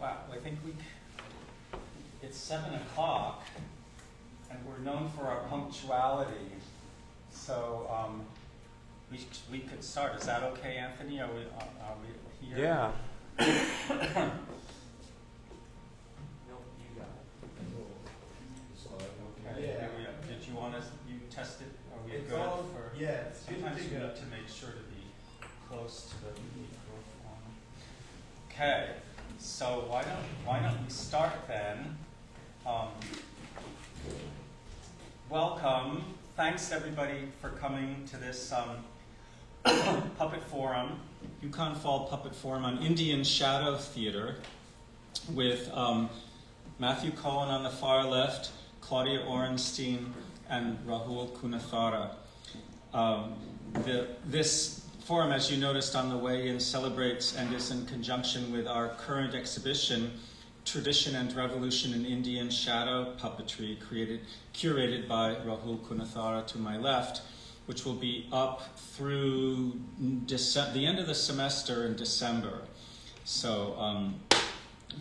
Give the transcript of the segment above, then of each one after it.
wow, I think it's 7 o'clock, and we're known for our punctuality. So we could start. Is that okay, Anthony? Are we here? Yeah. No, you got it. Okay. Yeah. Did you want us? You tested? Are we It's good all, for? yeah, it's good Sometimes to you go. need to make sure to be close to the microphone. Okay, so why don't we start then? Welcome. Thanks everybody for coming to this Puppet Forum, Yukon Fall Puppet Forum on Indian Shadow Theater, with Matthew Cohen on the far left, Claudia Orenstein, and Rahul Kunathara. This forum, as you noticed on the way in, celebrates and is in conjunction with our current exhibition, Tradition and Revolution in Indian Shadow Puppetry, curated by Rahul Kunathara to my left, which will be up through the end of the semester in December. So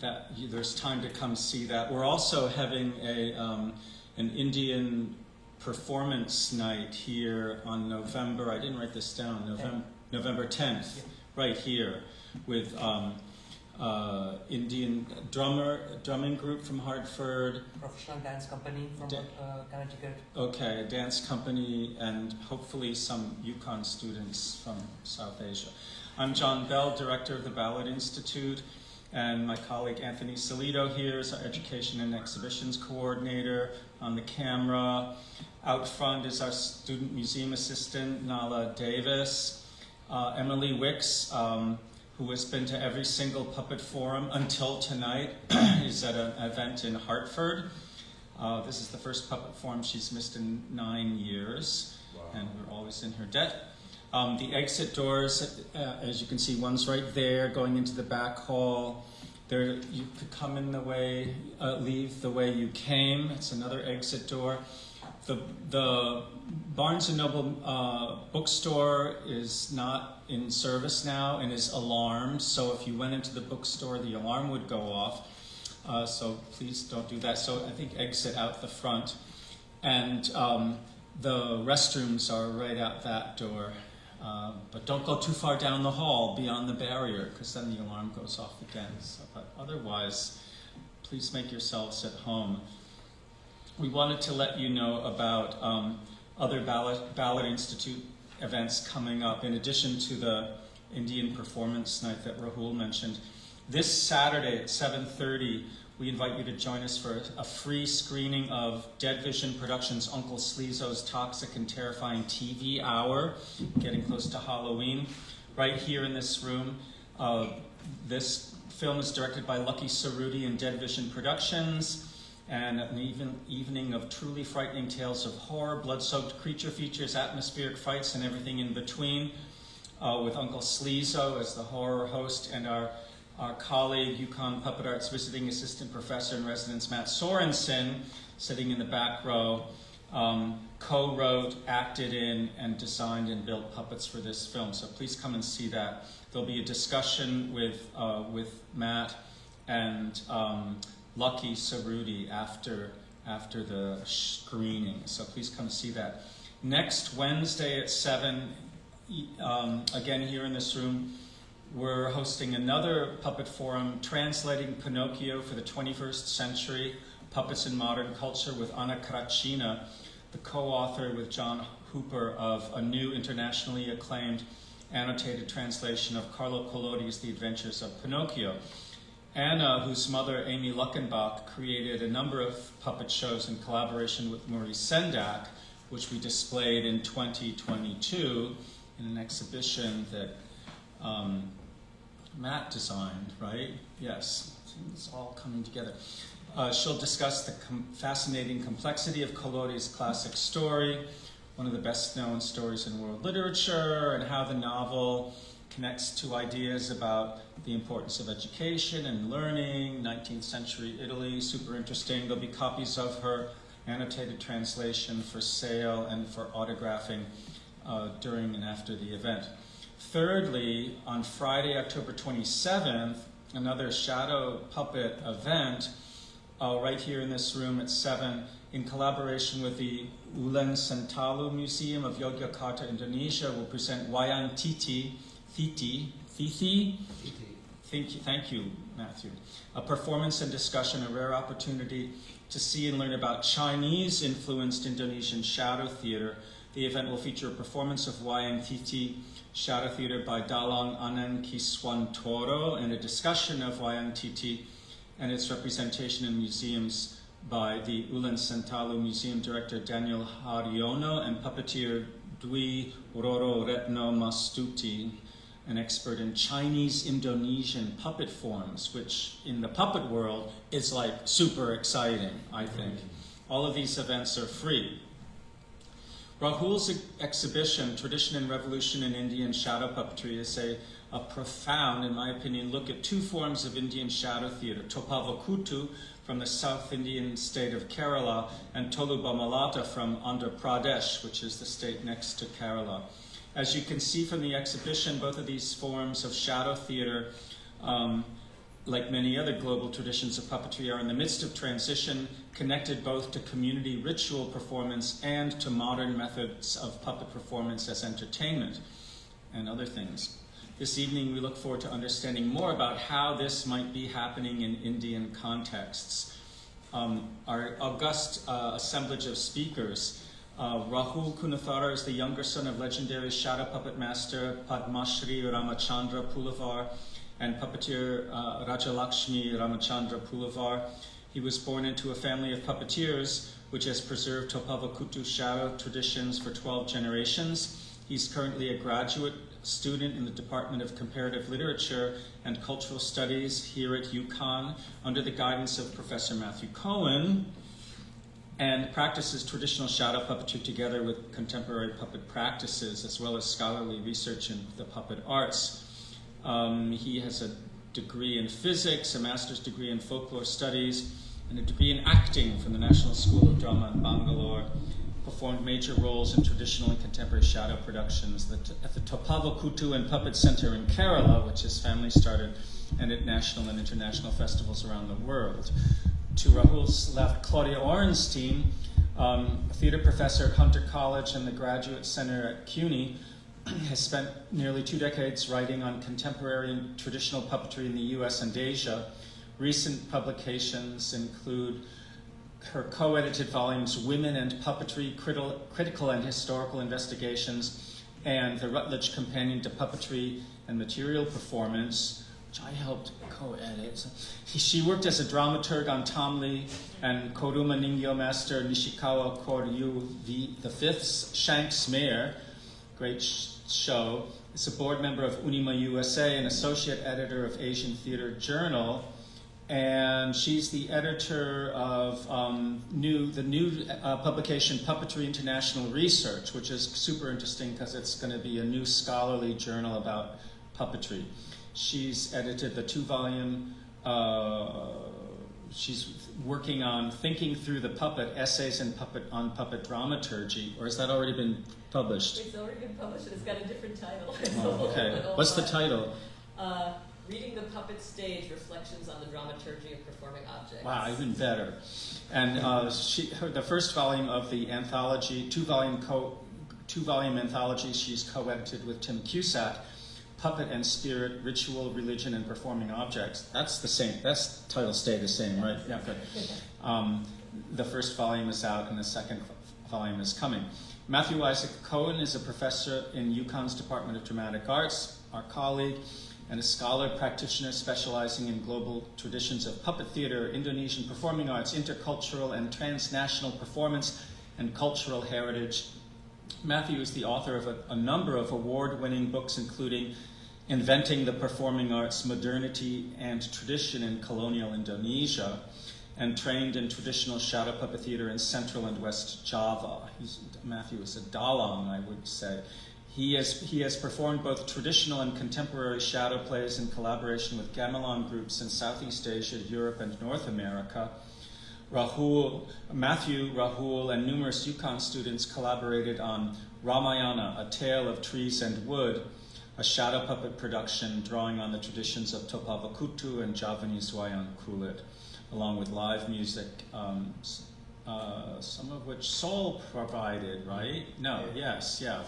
there's time to come see that. We're also having an Indian performance night here on November, I didn't write this down, November 10th, right here, with Indian drumming group from Hartford. Professional dance company from Connecticut. Okay, a dance company, and hopefully some Yukon students from South Asia. I'm John Bell, director of the Ballard Institute, and my colleague Anthony Salido here is our education and exhibitions coordinator on the camera. Out front is our student museum assistant, Nala Davis. Emily Wicks, who has been to every single puppet forum until tonight, is at an event in Hartford. This is the first puppet forum she's missed in 9 years, and we're always in her debt. The exit doors, as you can see, one's right there going into the back hall. There, you could come in the way, leave the way you came. It's another exit door. The Barnes & Noble bookstore is not in service now and is alarmed. So if you went into the bookstore, the alarm would go off. So please don't do that. So I think exit out the front. And the restrooms are right out that door. But don't go too far down the hall beyond the barrier, because then the alarm goes off again. So, but otherwise, please make yourselves at home. We wanted to let you know about other Ballard Institute events coming up, in addition to the Indian Performance Night that Rahul mentioned. This Saturday at 7:30, we invite you to join us for a free screening of Dead Vision Productions' Uncle Sleezo's Toxic and Terrifying TV Hour, getting close to Halloween, right here in this room. This film is directed by Lucky Cerruti and Dead Vision Productions, and an evening of truly frightening tales of horror, blood-soaked creature features, atmospheric fights, and everything in between, with Uncle Sleezo as the horror host, and our colleague, Yukon Puppet Arts Visiting Assistant Professor in Residence, Matt Sorensen, sitting in the back row, co-wrote, acted in, and designed and built puppets for this film. So please come and see that. There'll be a discussion with Matt and Lucky Cerruti after the screening. So please come see that. Next Wednesday at 7, again here in this room, we're hosting another puppet forum, Translating Pinocchio for the 21st Century, Puppets in Modern Culture, with Anna Kratchina, the co-author with John Hooper of a new internationally acclaimed annotated translation of Carlo Collodi's The Adventures of Pinocchio. Anna, whose mother, Amy Luckenbach, created a number of puppet shows in collaboration with Maurice Sendak, which we displayed in 2022 in an exhibition that Matt designed, right? Yes, it's all coming together. She'll discuss the fascinating complexity of Collodi's classic story, one of the best-known stories in world literature, and how the novel connects to ideas about the importance of education and learning, 19th century Italy, super interesting. There'll be copies of her annotated translation for sale and for autographing during and after the event. Thirdly, on Friday, October 27th, another shadow puppet event right here in this room at 7 in collaboration with the Ulen Sentalu Museum of Yogyakarta, Indonesia. Will present Wayang Titi. Thank you, Matthew. A performance and discussion, a rare opportunity to see and learn about Chinese-influenced Indonesian shadow theater. The event will feature a performance of Wayang Titi shadow theater by Dalang Anand Kiswantoro and a discussion of Wayang Titi and its representation in museums by the Ulen Sentalu Museum Director Daniel Haryono and puppeteer Dwi Roro Retno Mastuti, an expert in Chinese Indonesian puppet forms, which in the puppet world is like super exciting, I think. All of these events are free. Rahul's exhibition, Tradition and Revolution in Indian Shadow Puppetry, is a profound, in my opinion, look at two forms of Indian shadow theater, Topavakutu from the South Indian state of Kerala and Toluba Malata from Andhra Pradesh, which is the state next to Kerala. As you can see from the exhibition, both of these forms of shadow theater, like many other global traditions of puppetry, are in the midst of transition, connected both to community ritual performance and to modern methods of puppet performance as entertainment and other things. This evening, we look forward to understanding more about how this might be happening in Indian contexts. Our august assemblage of speakers, Rahul Kunathara is the younger son of legendary shadow puppet master Padmashri Ramachandra Pulavar and puppeteer Rajalakshmi Ramachandra Pulavar. He was born into a family of puppeteers, which has preserved Topavakutu shadow traditions for 12 generations. He's currently a graduate student in the Department of Comparative Literature and Cultural Studies here at UConn under the guidance of Professor Matthew Cohen, and practices traditional shadow puppetry together with contemporary puppet practices, as well as scholarly research in the puppet arts. He has a degree in physics, a master's degree in folklore studies, and a degree in acting from the National School of Drama in Bangalore. Performed major roles in traditional and contemporary shadow productions at the Topavakutu and Puppet Center in Kerala, which his family started, and at national and international festivals around the world. To Rahul's left, Claudia Orenstein, a theater professor at Hunter College and the Graduate Center at CUNY, has spent nearly 2 decades writing on contemporary and traditional puppetry in the US and Asia. Recent publications include her co-edited volumes, Women and Puppetry, Critical and Historical Investigations, and the Rutledge Companion to Puppetry and Material Performance, which I helped co-edit. She worked as a dramaturg on Tamli and Koruma Ningyo Master Nishikawa Koryu V's Shanks Mare, great show. Is a board member of Unima USA and associate editor of Asian Theater Journal. And she's the editor of the new publication Puppetry International Research, which is super interesting because it's going to be a new scholarly journal about puppetry. She's edited the 2-volume, she's working on Thinking Through the Puppet, Essays on Puppet Dramaturgy, or has that already been published? It's already been published, and it's got a different title. Oh, okay. What's the title? Reading the Puppet Stage, Reflections on the Dramaturgy of Performing Objects. Wow, even better. And the first volume of the anthology, 2-volume anthology she's co-edited with Tim Cusack, Puppet and Spirit, Ritual, Religion, and Performing Objects. That's the same. That's title stayed the same, right? Yeah, good. The first volume is out and the second volume is coming. Matthew Isaac Cohen is a professor in UConn's Department of Dramatic Arts, our colleague, and a scholar practitioner specializing in global traditions of puppet theater, Indonesian performing arts, intercultural and transnational performance, and cultural heritage. Matthew is the author of a number of award-winning books, including Inventing the Performing Arts, Modernity and Tradition in Colonial Indonesia, and trained in traditional shadow puppet theater in Central and West Java. Matthew is a dalang, I would say. He has performed both traditional and contemporary shadow plays in collaboration with gamelan groups in Southeast Asia, Europe, and North America. Matthew, Rahul, and numerous UConn students collaborated on Ramayana, A Tale of Trees and Wood, a shadow puppet production drawing on the traditions of Topavakutu and Javanese Wayang Kulit, along with live music, some of which Seoul provided, right? No, yes, yeah,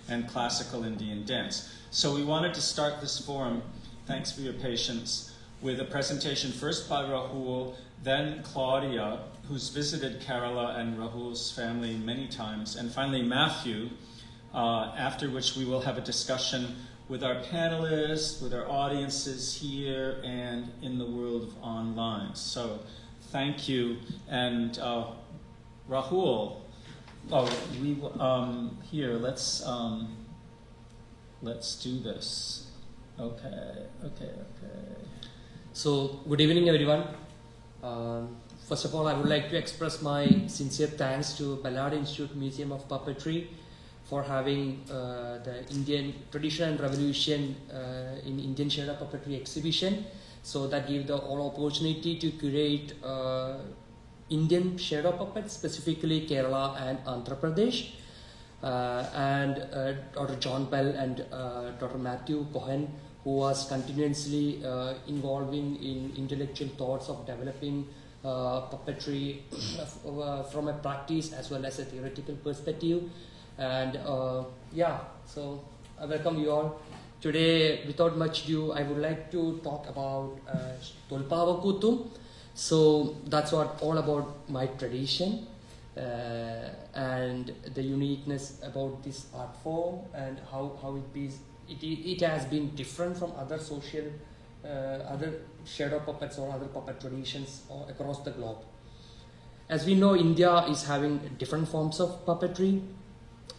and classical Indian dance. So we wanted to start this forum, thanks for your patience, with a presentation first by Rahul, then Claudia, who's visited Kerala and Rahul's family many times, and finally Matthew, after which we will have a discussion with our panelists, with our audiences here and in the world of online. So thank you. And Rahul, here, let's do this. Okay. So, good evening, everyone. First of all, I would like to express my sincere thanks to Ballard Institute Museum of Puppetry for having the Indian Tradition and Revolution in Indian Shadow Puppetry exhibition. So that gave the all opportunity to curate Indian shadow puppets, specifically Kerala and Andhra Pradesh. And Dr. John Bell and Dr. Matthew Cohen, who was continuously involving in intellectual thoughts of developing puppetry from a practice as well as a theoretical perspective. And so I welcome you all. Today, without much ado, I would like to talk about Tolpavakutu. So that's what all about my tradition and the uniqueness about this art form and how it has been different from other other shadow puppets or other puppet traditions across the globe. As we know, India is having different forms of puppetry.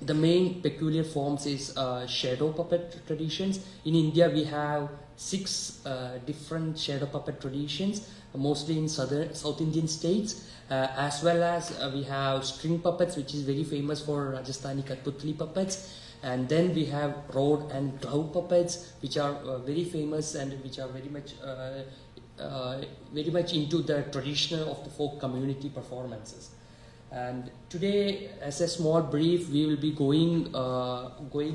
The main peculiar forms is shadow puppet traditions. In India, we have 6 different shadow puppet traditions, mostly in South Indian states, as well as we have string puppets, which is very famous for Rajasthani Kathputli puppets. And then we have rod and glove puppets, which are very famous and which are very much into the tradition of the folk community performances. And today, as a small brief, we will be going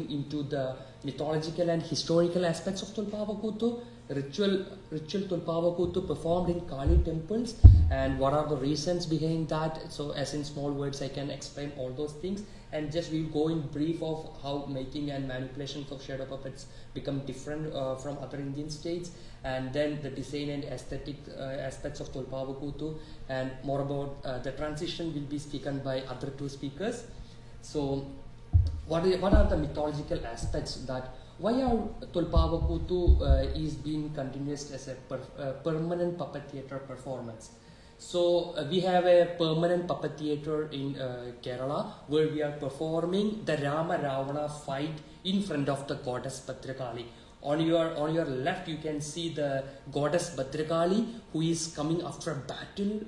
into the mythological and historical aspects of Tolpavakutu, ritual Tolpavakutu performed in Kali temples, and what are the reasons behind that. So as in small words, I can explain all those things, and just we'll go in brief of how making and manipulations of shadow puppets become different from other Indian states, and then the design and aesthetic aspects of Tolpavakutu, and more about the transition will be spoken by other 2 speakers. So what are the mythological aspects that why are Tolpavakutu is being continuous as a permanent puppet theatre performance? So we have a permanent puppet theatre in Kerala where we are performing the Rama Ravana fight in front of the goddess Bhadrakali. On your left, you can see the goddess Bhadrakali, who is coming after a battle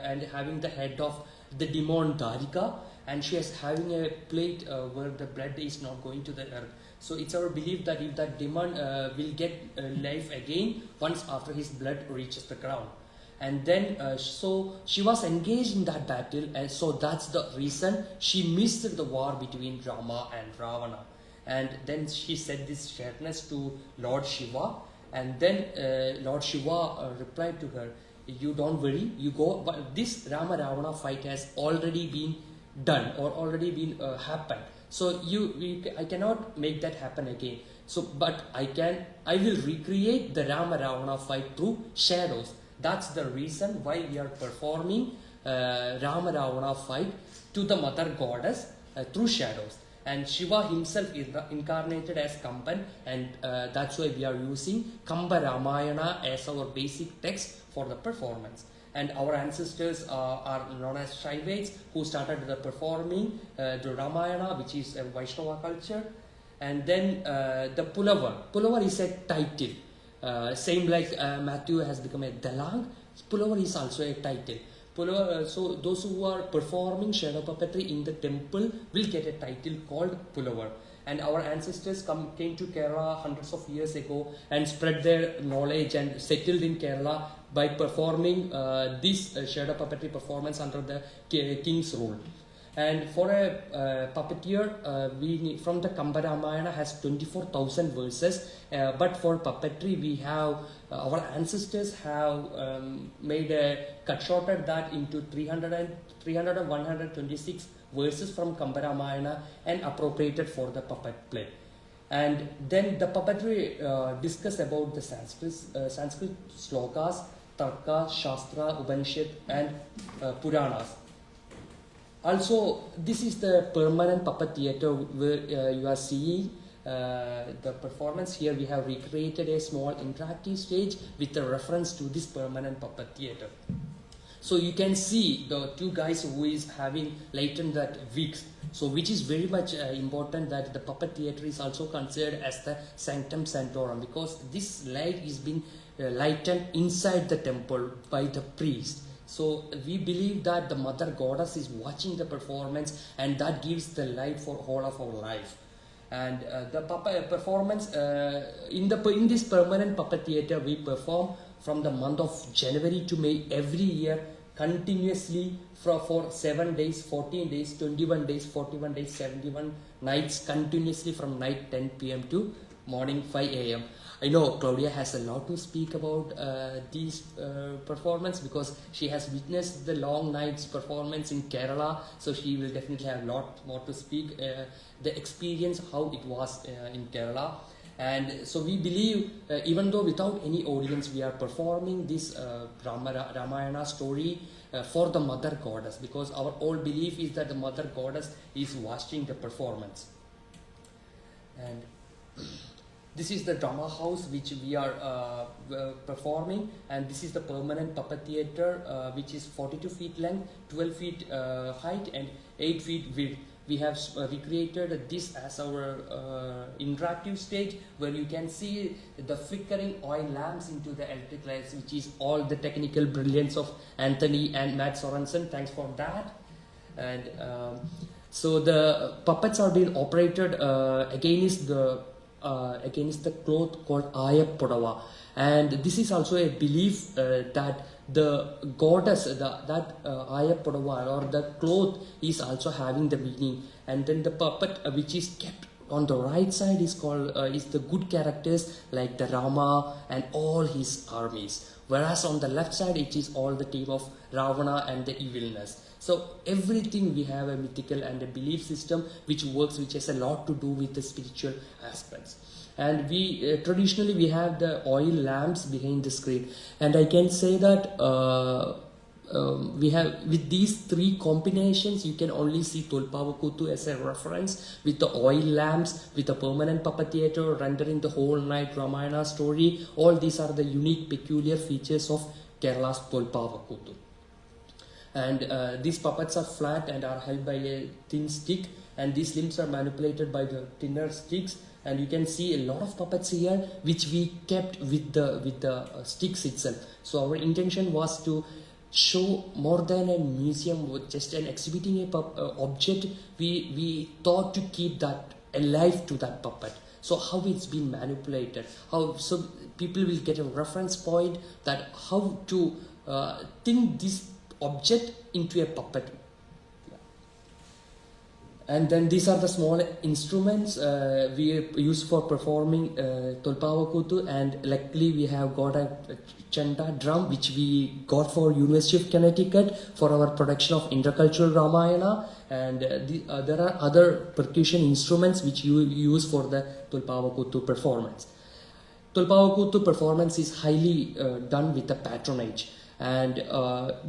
and having the head of the demon Dharika, and she is having a plate where the blood is not going to the earth. So it's our belief that if that demon will get life again once after his blood reaches the ground. And then so she was engaged in that battle, and so that's the reason she missed the war between Rama and Ravana. And then she said this shareness to Lord Shiva, and then Lord Shiva replied to her, "You don't worry, you go, but this Rama Ravana fight has already been done or already been happened. So I cannot make that happen again. So, but I will recreate the Rama Ravana fight through shadows. That's the reason why we are performing Rama Ravana fight to the mother goddess through shadows. And Shiva himself is incarnated as Kamban, and that's why we are using Kamba Ramayana as our basic text for the performance. And our ancestors are known as Shaivites, who started the performing the Ramayana, which is a Vaishnava culture. And then the Pulavar. Pulavar is a title. Same like Matthew has become a Dalang, Pulavar is also a title. Pulavar, so those who are performing shadow puppetry in the temple will get a title called Pulavar. And our ancestors came to Kerala hundreds of years ago and spread their knowledge and settled in Kerala by performing this shadow puppetry performance under the king's rule. And for a puppeteer, we need, from the Kamba Ramayana has 24,000 verses, but for puppetry we have our ancestors have made a cut shorted that into 300 and 126 verses from Kamba Ramayana and appropriated for the puppet play. And then the puppetry discuss about the Sanskrit slokas, Tarka, Shastra, Upanishad and Puranas. Also, this is the permanent puppet theatre where you are seeing the performance. Here we have recreated a small interactive stage with a reference to this permanent puppet theatre. So you can see the two guys who is having lightened that wigs. So which is very much important that the puppet theatre is also considered as the sanctum sanctorum, because this light is being lightened inside the temple by the priest. So we believe that the mother goddess is watching the performance, and that gives the light for all of our life. And the performance in this permanent puppet theatre, we perform from the month of January to May every year continuously for 7 days, 14 days, 21 days, 41 days, 71 nights continuously from night 10 p.m. to morning 5 a.m. I know Claudia has a lot to speak about these performance, because she has witnessed the long nights performance in Kerala, so she will definitely have a lot more to speak the experience how it was in Kerala. And so we believe even though without any audience we are performing this Ramayana story for the mother goddess, because our whole belief is that the mother goddess is watching the performance. And this is the drama house which we are performing, and this is the permanent puppet theatre which is 42 feet length, 12 feet height and 8 feet width. We have recreated this as our interactive stage, where you can see the flickering oil lamps into the electric lights, which is all the technical brilliance of Anthony and Matt Sorensen. Thanks for that. And so the puppets are being operated against the cloth called Ayapodava, and this is also a belief that the goddess, that Ayapodava or the cloth is also having the meaning. And then the puppet which is kept on the right side is called is the good characters like the Rama and all his armies, whereas on the left side it is all the team of Ravana and the evilness. So everything we have a mythical and a belief system which works, which has a lot to do with the spiritual aspects. And we traditionally we have the oil lamps behind the screen, and I can say that we have with these three combinations you can only see Tolpavakuttu as a reference, with the oil lamps, with the permanent puppet theatre rendering the whole night Ramayana story. All these are the unique peculiar features of Kerala's Tolpavakuttu. And these puppets are flat and are held by a thin stick, and these limbs are manipulated by the thinner sticks. And you can see a lot of puppets here which we kept with the sticks itself. So our intention was to show more than a museum with just an exhibiting a object. We thought to keep that alive to that puppet. So how it's been manipulated, how so people will get a reference point that how to think this object into a puppet. And then these are the small instruments we use for performing Tolpavakuttu, and luckily we have got a chanda drum which we got for University of Connecticut for our production of intercultural Ramayana, and there are other percussion instruments which you use for the Tolpavakuttu performance. Tolpavakuttu performance is highly done with the patronage. And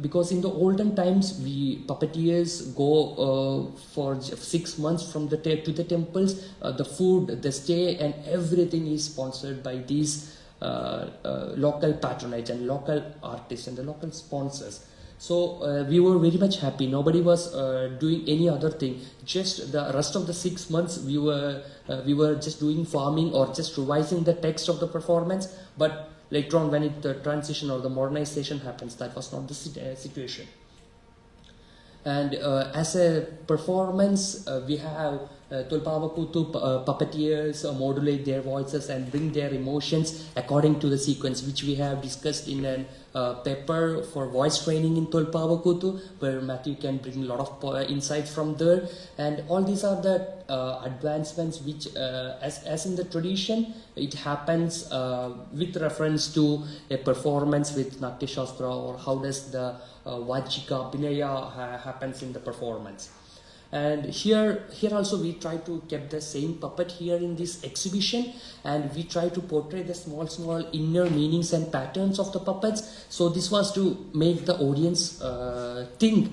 because in the olden times we puppeteers go for 6 months from the to the temples, the food, the stay and everything is sponsored by these local patronage and local artists and the local sponsors. So we were very much happy. Nobody was doing any other thing. Just the rest of the 6 months we were just doing farming or just revising the text of the performance. But later on, when the transition or the modernization happens, that was not the situation. And as a performance, we have Tolpavakutu puppeteers modulate their voices and bring their emotions according to the sequence, which we have discussed in a paper for voice training in Tolpavakutu, where Matthew can bring a lot of insights from there. And all these are the advancements which, as in the tradition, it happens with reference to a performance with Natya Shastra, or how does the Vachika Abhinaya happens in the performance. And here also we try to keep the same puppet here in this exhibition, and we try to portray the small inner meanings and patterns of the puppets. So this was to make the audience think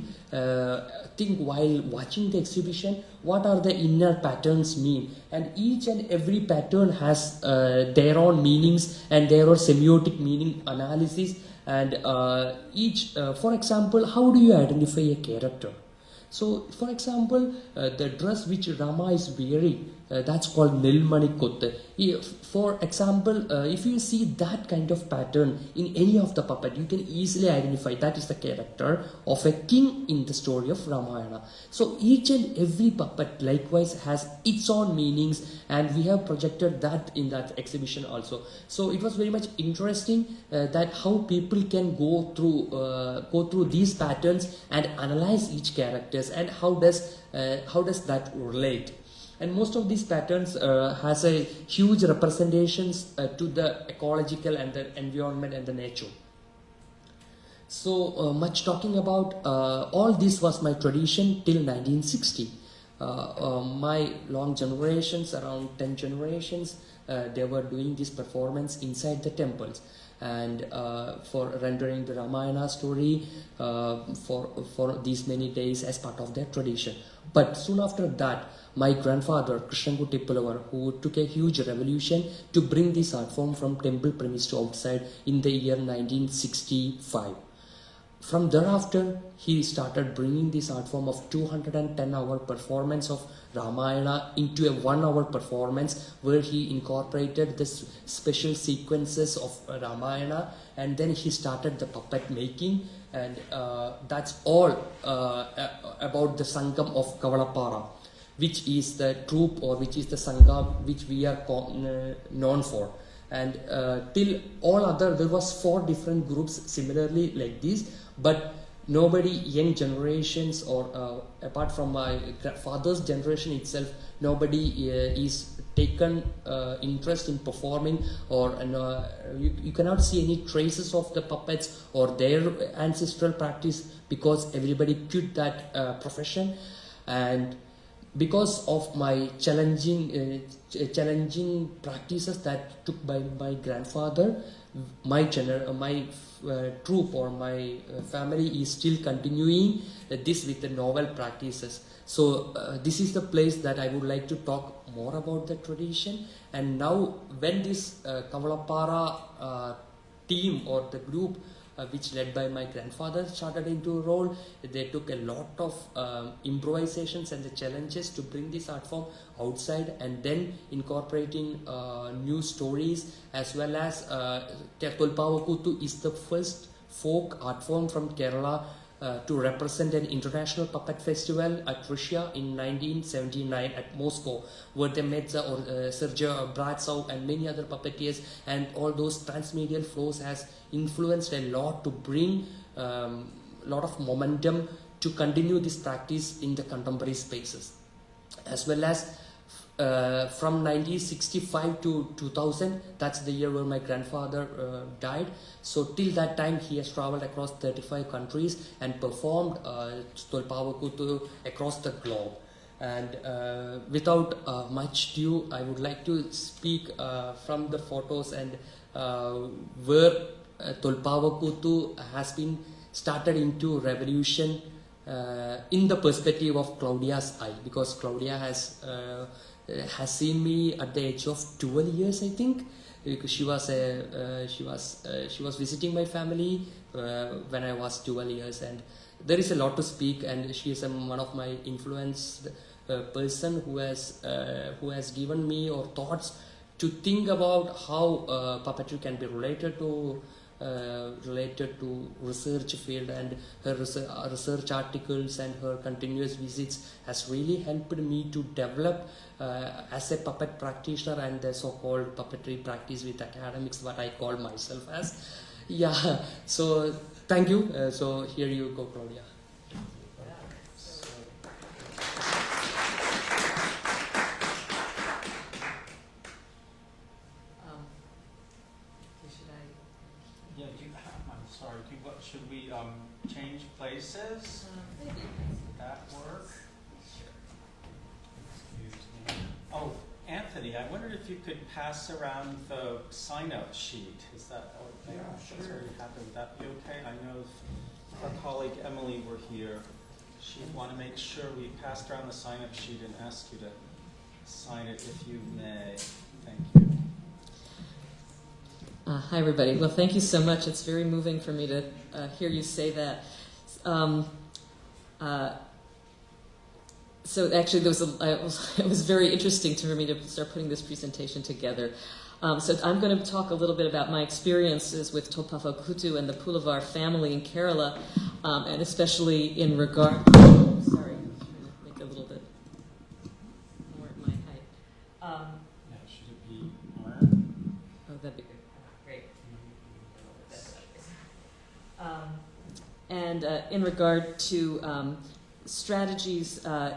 while watching the exhibition, what are the inner patterns mean, and each and every pattern has their own meanings and their own semiotic meaning analysis. And for example, how do you identify a character? So, for example, the dress which Rama is wearing, that's called Nilmani Kotte. For example, if you see that kind of pattern in any of the puppet, you can easily identify that is the character of a king in the story of Ramayana. So each and every puppet likewise has its own meanings, and we have projected that in that exhibition also. So it was very much interesting that how people can go through these patterns and analyze each characters, and how does that relate. And most of these patterns has a huge representations to the ecological and the environment and the nature. So much talking about all this was my tradition till 1960. My long generations, around 10 generations, they were doing this performance inside the temples, and for rendering the Ramayana story for these many days as part of their tradition. But soon after that, my grandfather Krishnankuti Pullavar, who took a huge revolution to bring this art form from temple premise to outside in the year 1965. From thereafter, he started bringing this art form of 210-hour performance of Ramayana into a 1-hour performance, where he incorporated the special sequences of Ramayana, and then he started the puppet making, and that's all about the Sangam of Kavalapara, which is the troupe, or which is the Sangha which we are known for. And till all other, there was 4 different groups similarly like this, but nobody, young generations, or apart from my father's generation itself, nobody is taken interest in performing, or you cannot see any traces of the puppets or their ancestral practice, because everybody quit that profession. And because of my challenging practices that took by my grandfather, my troupe or my family is still continuing this with the novel practices. So this is the place that I would like to talk more about the tradition. And now when this Kavalapara team or the group which led by my grandfather started into a role, they took a lot of improvisations and the challenges to bring this art form outside, and then incorporating new stories, as well as Tolpavakutu is the first folk art form from Kerala to represent an international puppet festival at Russia in 1979 at Moscow, where they met Sergei Bratsov and many other puppeteers, and all those transmedial flows has influenced a lot to bring a lot of momentum to continue this practice in the contemporary spaces. As well as from 1965 to 2000, that's the year where my grandfather died. So till that time, he has traveled across 35 countries and performed Tolpavakutu across the globe. And without much ado, I would like to speak from the photos and where Tolpavakutu has been started into revolution in the perspective of Claudia's eye, because Claudia has seen me at the age of 12 years, I think, because she was visiting my family when I was 12 years, and there is a lot to speak. And she is one of my influenced person who has given me or thoughts to think about how puppetry can be related to related to research field, and her research articles and her continuous visits has really helped me to develop as a puppet practitioner and the so-called puppetry practice with academics, what I call myself as. Yeah, so thank you. So here you go, Claudia. Yeah, I'm sorry, should we change places? Maybe. Would that work? Excuse me. Oh, Anthony, I wondered if you could pass around the sign-up sheet. Is that okay? Yeah, That's sure. very happy. Would that be okay? I know if our colleague Emily were here, she'd want to make sure we passed around the sign-up sheet and asked you to sign it if you may. Thank you. Hi, everybody. Well, thank you so much. It's very moving for me to hear you say that. So actually, it was very interesting for me to start putting this presentation together. So I'm going to talk a little bit about my experiences with Tolpava Kutu and the Pulavar family in Kerala, and especially in regard... Sorry, I'm trying to make it a little bit more at my height. Yeah, should it be more? Oh, that'd be good. Great. And in regard to strategies, in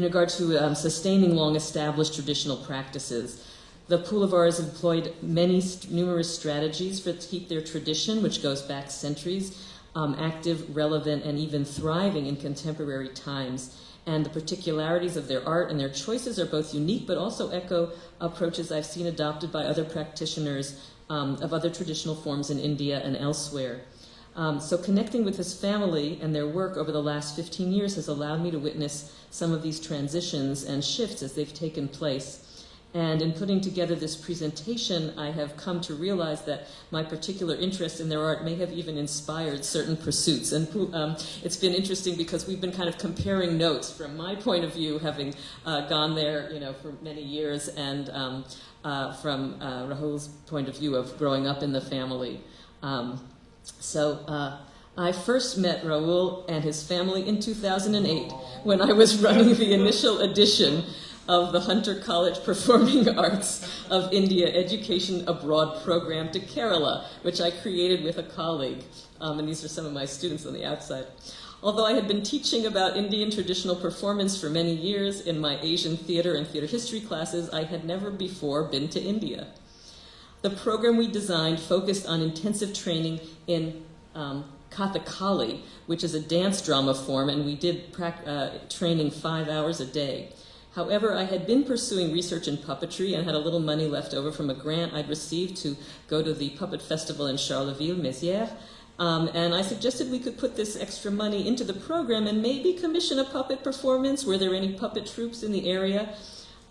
regard to sustaining long-established traditional practices, the Pulavars employed numerous strategies to keep their tradition, which goes back centuries, active, relevant, and even thriving in contemporary times. And the particularities of their art and their choices are both unique, but also echo approaches I've seen adopted by other practitioners of other traditional forms in India and elsewhere. So connecting with this family and their work over the last 15 years has allowed me to witness some of these transitions and shifts as they've taken place. And in putting together this presentation, I have come to realize that my particular interest in their art may have even inspired certain pursuits. And it's been interesting because we've been kind of comparing notes from my point of view, having gone there, for many years, and from Rahul's point of view of growing up in the family. So I first met Rahul and his family in 2008 when I was running the initial edition of the Hunter College Performing Arts of India Education Abroad program to Kerala, which I created with a colleague. And these are some of my students on the outside. Although I had been teaching about Indian traditional performance for many years in my Asian theater and theater history classes, I had never before been to India. The program we designed focused on intensive training in Kathakali, which is a dance drama form, and we did training 5 hours a day. However, I had been pursuing research in puppetry and had a little money left over from a grant I'd received to go to the puppet festival in Charleville, Mézières, and I suggested we could put this extra money into the program and maybe commission a puppet performance. Were there any puppet troupes in the area?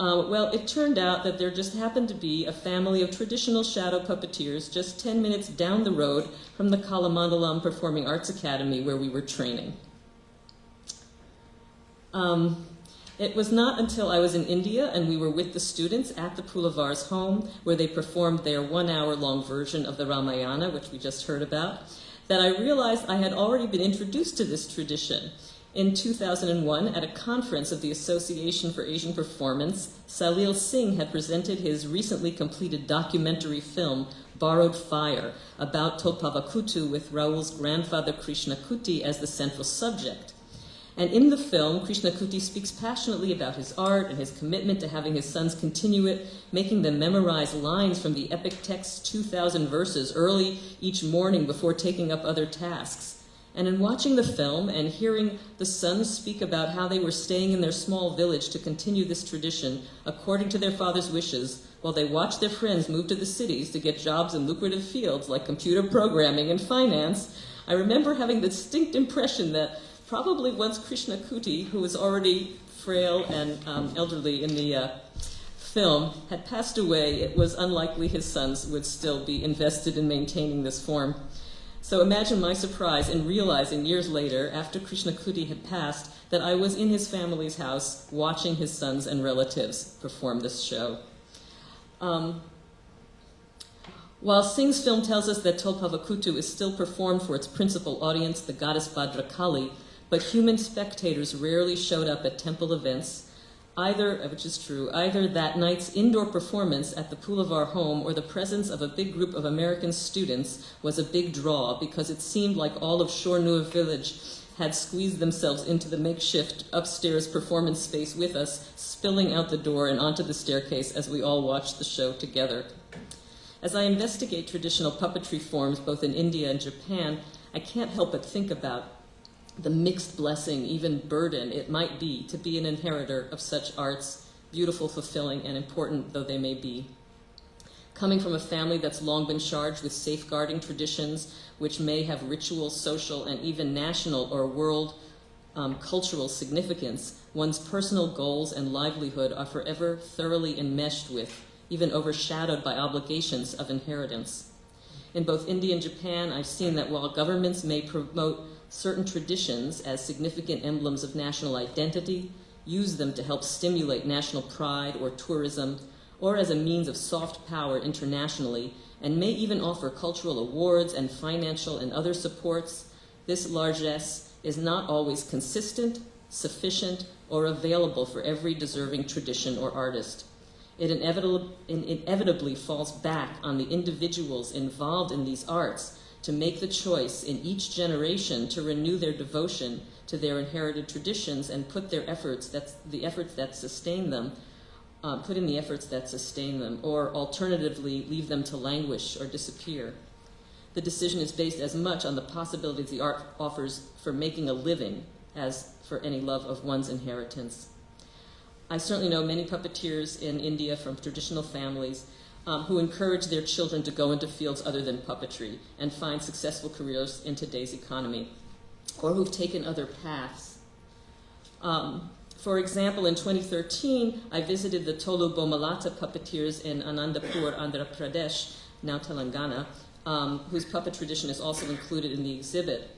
Well, it turned out that there just happened to be a family of traditional shadow puppeteers just 10 minutes down the road from the Kalamandalam Performing Arts Academy where we were training. It was not until I was in India and we were with the students at the Pulavars' home where they performed their 1 hour-long version of the Ramayana, which we just heard about, that I realized I had already been introduced to this tradition. In 2001, at a conference of the Association for Asian Performance, Salil Singh had presented his recently completed documentary film, Borrowed Fire, about Tolpava Kutu with Rahul's grandfather Krishna Kuti as the central subject. And in the film, Krishna Kuti speaks passionately about his art and his commitment to having his sons continue it, making them memorize lines from the epic text's 2,000 verses early each morning before taking up other tasks. And in watching the film and hearing the sons speak about how they were staying in their small village to continue this tradition according to their father's wishes, while they watched their friends move to the cities to get jobs in lucrative fields like computer programming and finance, I remember having the distinct impression that probably once Krishna Kuti, who was already frail and elderly in the film, had passed away, it was unlikely his sons would still be invested in maintaining this form. So imagine my surprise in realizing years later, after Krishna Kuti had passed, that I was in his family's house watching his sons and relatives perform this show. While Singh's film tells us that Tolpavakutu is still performed for its principal audience, the goddess Bhadrakali, but human spectators rarely showed up at temple events, which is true, either that night's indoor performance at the Pulavar home or the presence of a big group of American students was a big draw because it seemed like all of Shornur village had squeezed themselves into the makeshift upstairs performance space with us, spilling out the door and onto the staircase as we all watched the show together. As I investigate traditional puppetry forms both in India and Japan, I can't help but think about the mixed blessing, even burden it might be to be an inheritor of such arts, beautiful, fulfilling, and important though they may be. Coming from a family that's long been charged with safeguarding traditions which may have ritual, social, and even national or world cultural significance, one's personal goals and livelihood are forever thoroughly enmeshed with, even overshadowed by obligations of inheritance. In both India and Japan, I've seen that while governments may promote certain traditions as significant emblems of national identity, use them to help stimulate national pride or tourism, or as a means of soft power internationally, and may even offer cultural awards and financial and other supports, this largesse is not always consistent, sufficient, or available for every deserving tradition or artist. It inevitably falls back on the individuals involved in these arts to make the choice in each generation to renew their devotion to their inherited traditions and put in the efforts that sustain them, or alternatively leave them to languish or disappear. The decision is based as much on the possibilities the art offers for making a living as for any love of one's inheritance. I certainly know many puppeteers in India from traditional families who encourage their children to go into fields other than puppetry and find successful careers in today's economy, or who've taken other paths. For example, in 2013, I visited the Tolu Bomalata puppeteers in Anandapur, Andhra Pradesh, now Telangana, whose puppet tradition is also included in the exhibit.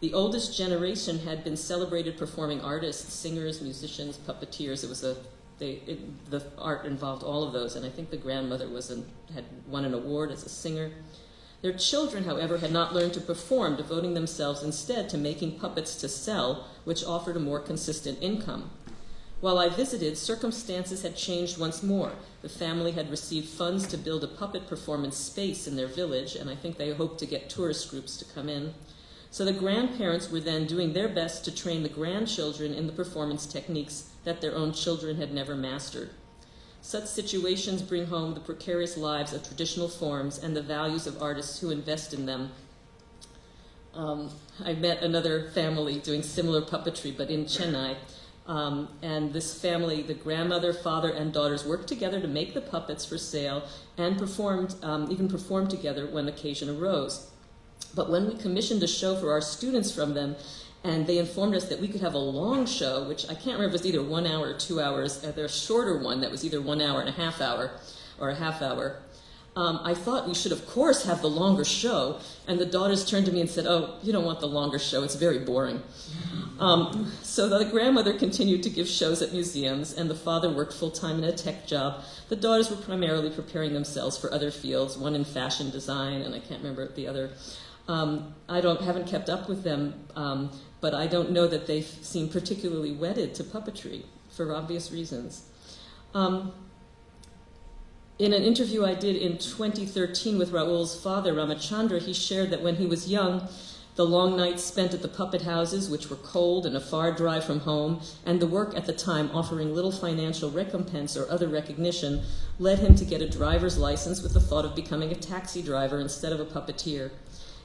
The oldest generation had been celebrated performing artists, singers, musicians, puppeteers. The art involved all of those, and I think the grandmother had won an award as a singer. Their children, however, had not learned to perform, devoting themselves instead to making puppets to sell, which offered a more consistent income. While I visited, circumstances had changed once more. The family had received funds to build a puppet performance space in their village, and I think they hoped to get tourist groups to come in. So the grandparents were then doing their best to train the grandchildren in the performance techniques that their own children had never mastered. Such situations bring home the precarious lives of traditional forms and the values of artists who invest in them. I met another family doing similar puppetry, but in Chennai. And this family, the grandmother, father, and daughters worked together to make the puppets for sale and even performed together when occasion arose. But when we commissioned a show for our students from them, and they informed us that we could have a long show, which I can't remember if it was either 1 hour or 2 hours, there's a shorter one that was either 1 hour and a half hour, or a half hour. I thought we should, of course, have the longer show, and the daughters turned to me and said, "Oh, you don't want the longer show, it's very boring." So the grandmother continued to give shows at museums, and the father worked full-time in a tech job. The daughters were primarily preparing themselves for other fields, one in fashion design, and I can't remember the other. Haven't kept up with them, but I don't know that they seem particularly wedded to puppetry for obvious reasons. In an interview I did in 2013 with Raoul's father, Ramachandra, he shared that when he was young, the long nights spent at the puppet houses, which were cold and a far drive from home, and the work at the time offering little financial recompense or other recognition, led him to get a driver's license with the thought of becoming a taxi driver instead of a puppeteer.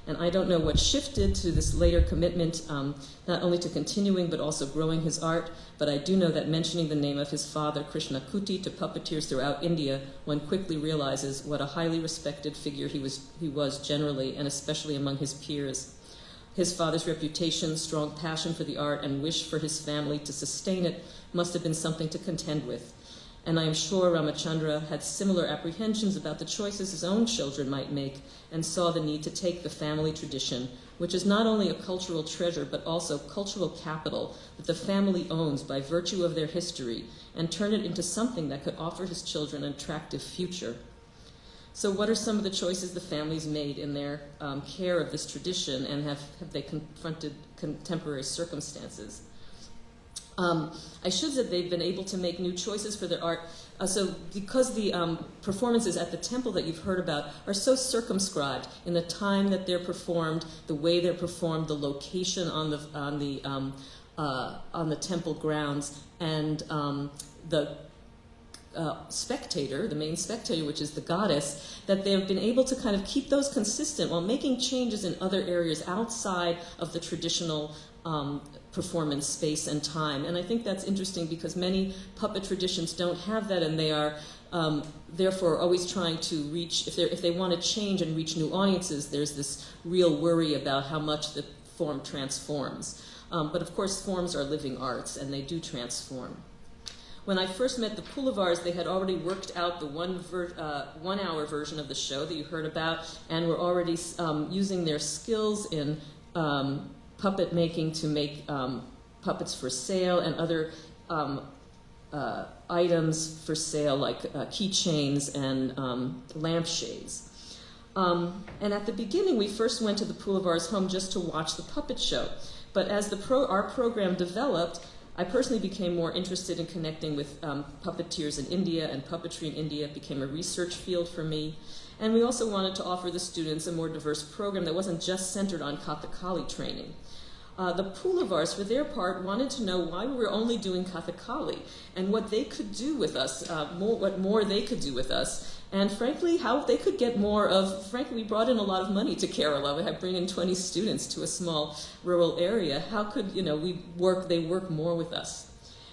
And I don't know what shifted to this later commitment, not only to continuing but also growing his art, but I do know that mentioning the name of his father, Krishna Kuti, to puppeteers throughout India, one quickly realizes what a highly respected figure he was generally, and especially among his peers. His father's reputation, strong passion for the art, and wish for his family to sustain it must have been something to contend with. And I am sure Ramachandra had similar apprehensions about the choices his own children might make, and saw the need to take the family tradition, which is not only a cultural treasure but also cultural capital that the family owns by virtue of their history, and turn it into something that could offer his children an attractive future. So what are some of the choices the families made in their care of this tradition, and have they confronted contemporary circumstances? I should say they've been able to make new choices for their art. So because the performances at the temple that you've heard about are so circumscribed in the time that they're performed, the way they're performed, the location on the temple grounds, and the spectator, the main spectator, which is the goddess, that they've been able to kind of keep those consistent while making changes in other areas outside of the traditional performance space and time. And I think that's interesting because many puppet traditions don't have that, and they are therefore always trying to reach, if they want to change and reach new audiences, there's this real worry about how much the form transforms. But of course, forms are living arts, and they do transform. When I first met the Pulevars, they had already worked out the 1 hour version of the show that you heard about, and were already using their skills in puppet making to make puppets for sale and other items for sale, like keychains and lampshades. And at the beginning, we first went to the Pulevars' home just to watch the puppet show. But as our program developed, I personally became more interested in connecting with puppeteers in India, and puppetry in India became a research field for me. And we also wanted to offer the students a more diverse program that wasn't just centered on Kathakali training. The Pulevars, for their part, wanted to know why we were only doing Kathakali and what they could do with us, what more they could do with us, and frankly, how they could get more of, frankly, we brought in a lot of money to Kerala. We had bring in 20 students to a small rural area. How could, they work more with us?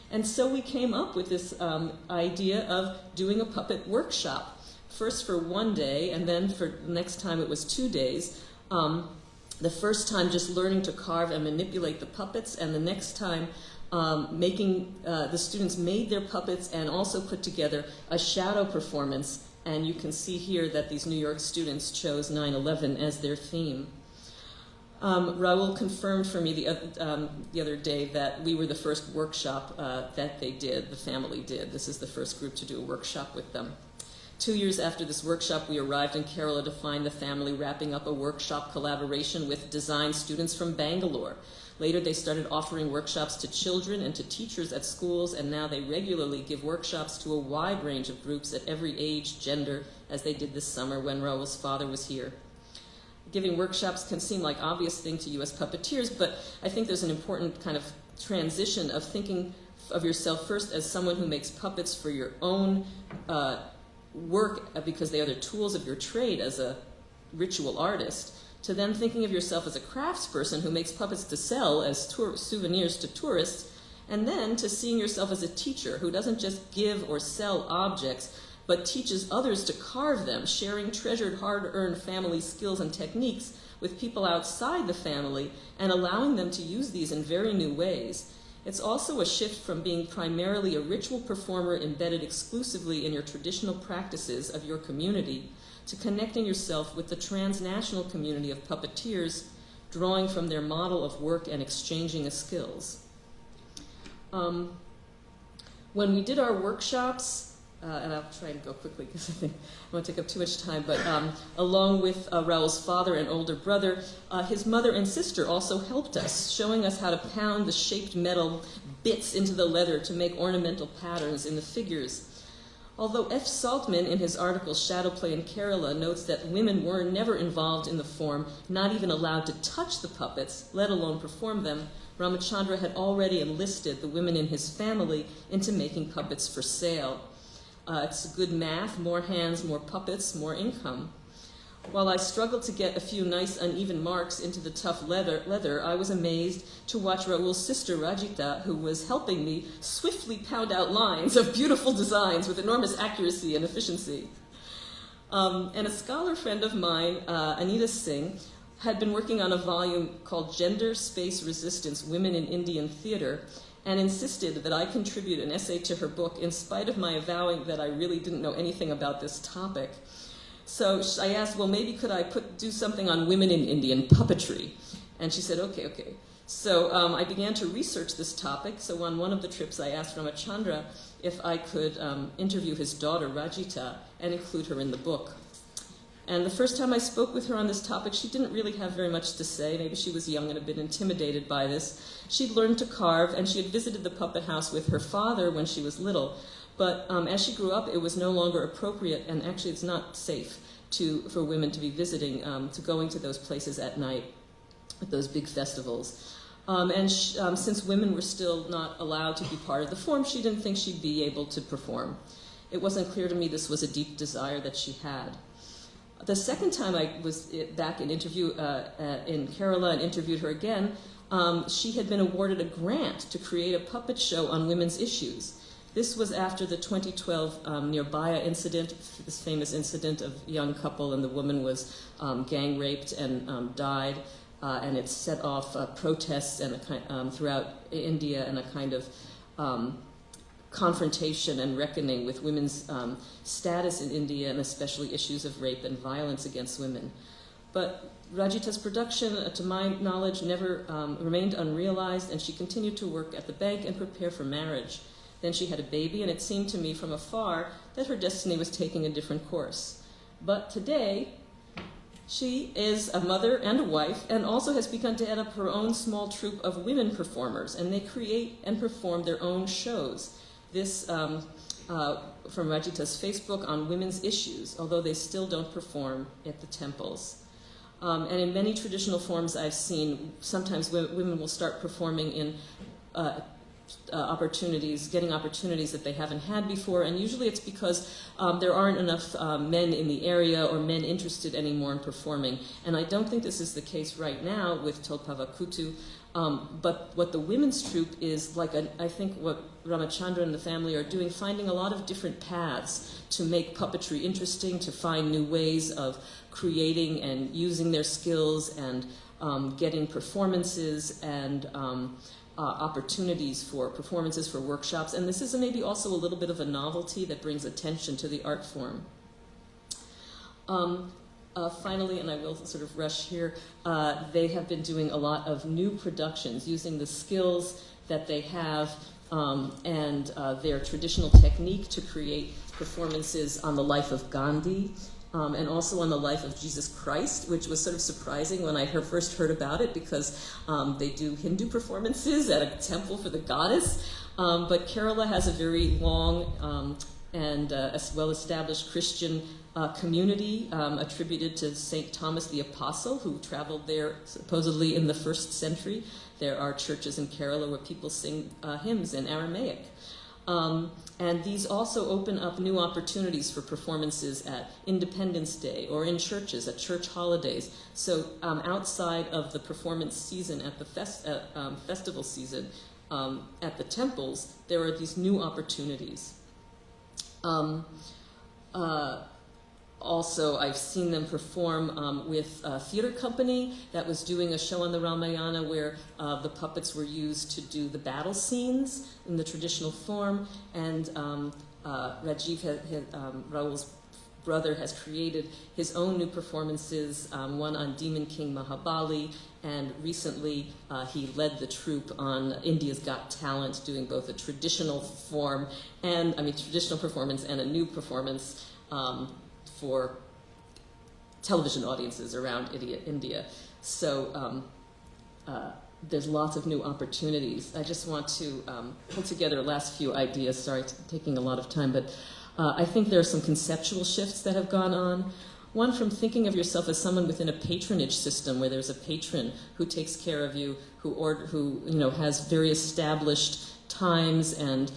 And so we came up with this idea of doing a puppet workshop, first for 1 day, and then for the next time it was 2 days. The first time just learning to carve and manipulate the puppets, and the next time the students made their puppets and also put together a shadow performance. And you can see here that these New York students chose 9/11 as their theme. Raul confirmed for me the other day that we were the first workshop that they did, the family did. This is the first group to do a workshop with them. 2 years after this workshop, we arrived in Kerala to find the family wrapping up a workshop collaboration with design students from Bangalore. Later, they started offering workshops to children and to teachers at schools, and now they regularly give workshops to a wide range of groups at every age, gender, as they did this summer when Raul's father was here. Giving workshops can seem like obvious thing to you as puppeteers, but I think there's an important kind of transition of thinking of yourself first as someone who makes puppets for your own work because they are the tools of your trade as a ritual artist, to then thinking of yourself as a craftsperson who makes puppets to sell as souvenirs to tourists, and then to seeing yourself as a teacher who doesn't just give or sell objects, but teaches others to carve them, sharing treasured, hard-earned family skills and techniques with people outside the family and allowing them to use these in very new ways. It's also a shift from being primarily a ritual performer embedded exclusively in your traditional practices of your community to connecting yourself with the transnational community of puppeteers, drawing from their model of work and exchanging skills. When we did our workshops, and I'll try and go quickly because I think I won't take up too much time, but along with Raul's father and older brother, his mother and sister also helped us, showing us how to pound the shaped metal bits into the leather to make ornamental patterns in the figures. Although F. Saltman, in his article Shadow Play in Kerala, notes that women were never involved in the form, not even allowed to touch the puppets, let alone perform them, Ramachandra had already enlisted the women in his family into making puppets for sale. It's good math, more hands, more puppets, more income. While I struggled to get a few nice uneven marks into the tough leather, I was amazed to watch Raul's sister Rajita, who was helping me, swiftly pound out lines of beautiful designs with enormous accuracy and efficiency. And a scholar friend of mine, Anita Singh, had been working on a volume called Gender, Space, Resistance, Women in Indian Theatre, and insisted that I contribute an essay to her book in spite of my avowing that I really didn't know anything about this topic. So I asked, well, maybe could I do something on women in Indian puppetry? And she said, okay. So I began to research this topic. So on one of the trips, I asked Ramachandra if I could interview his daughter, Rajita, and include her in the book. And the first time I spoke with her on this topic, she didn't really have very much to say. Maybe she was young and a bit intimidated by this. She'd learned to carve, and she had visited the puppet house with her father when she was little. But as she grew up, it was no longer appropriate, and actually it's not safe for women to be visiting, to going to those places at night at those big festivals. Since women were still not allowed to be part of the form, she didn't think she'd be able to perform. It wasn't clear to me this was a deep desire that she had. The second time I was back in Kerala and interviewed her again, she had been awarded a grant to create a puppet show on women's issues. This was after the 2012 Nirbhaya incident, this famous incident of a young couple, and the woman was gang raped and died, and it set off protests and throughout India and a kind of confrontation and reckoning with women's status in India, and especially issues of rape and violence against women. But Rajita's production, to my knowledge, never remained unrealized, and she continued to work at the bank and prepare for marriage. Then she had a baby, and it seemed to me from afar that her destiny was taking a different course. But today, she is a mother and a wife, and also has begun to add up her own small troupe of women performers, and they create and perform their own shows. This from Rajita's Facebook on women's issues, although they still don't perform at the temples. And in many traditional forms I've seen, sometimes women will start performing in getting opportunities that they haven't had before, and usually it's because there aren't enough men in the area or men interested anymore in performing. And I don't think this is the case right now with Tolpava Kutu, but what the women's troupe is I think what Ramachandra and the family are doing, finding a lot of different paths to make puppetry interesting, to find new ways of creating and using their skills and getting performances and opportunities for performances, for workshops. And this is maybe also a little bit of a novelty that brings attention to the art form. Finally, and I will sort of rush here, they have been doing a lot of new productions using the skills that they have and their traditional technique to create performances on the life of Gandhi, and also on the life of Jesus Christ, which was sort of surprising when I first heard about it, because they do Hindu performances at a temple for the goddess. But Kerala has a very long and well-established Christian community attributed to St. Thomas the Apostle, who traveled there supposedly in the 1st century. There are churches in Kerala where people sing hymns in Aramaic. And these also open up new opportunities for performances at Independence Day or in churches, at church holidays. So outside of the performance season at the festival season, at the temples, there are these new opportunities. Also, I've seen them perform with a theater company that was doing a show on the Ramayana where the puppets were used to do the battle scenes in the traditional form, and Rajiv, Rahul's brother, has created his own new performances, one on Demon King Mahabali, and recently he led the troupe on India's Got Talent, doing both a traditional traditional performance and a new performance for television audiences around India. So there's lots of new opportunities. I just want to pull together last few ideas. Sorry, taking a lot of time, but I think there are some conceptual shifts that have gone on. One, from thinking of yourself as someone within a patronage system where there's a patron who takes care of you, who has very established times and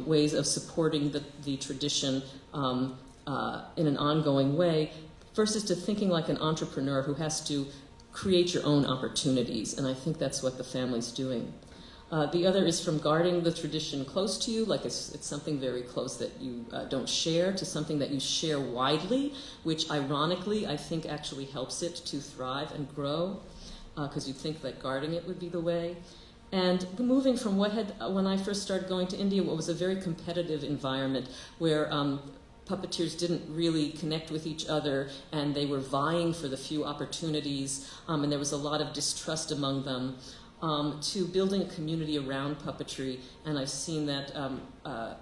ways of supporting the tradition in an ongoing way, versus to thinking like an entrepreneur who has to create your own opportunities. And I think that's what the family's doing. The other is from guarding the tradition close to you, like it's something very close that you don't share, to something that you share widely, which ironically I think actually helps it to thrive and grow, because you'd think that guarding it would be the way. And moving from when I first started going to India, what was a very competitive environment where puppeteers didn't really connect with each other, and they were vying for the few opportunities, and there was a lot of distrust among them. to building a community around puppetry, and I've seen that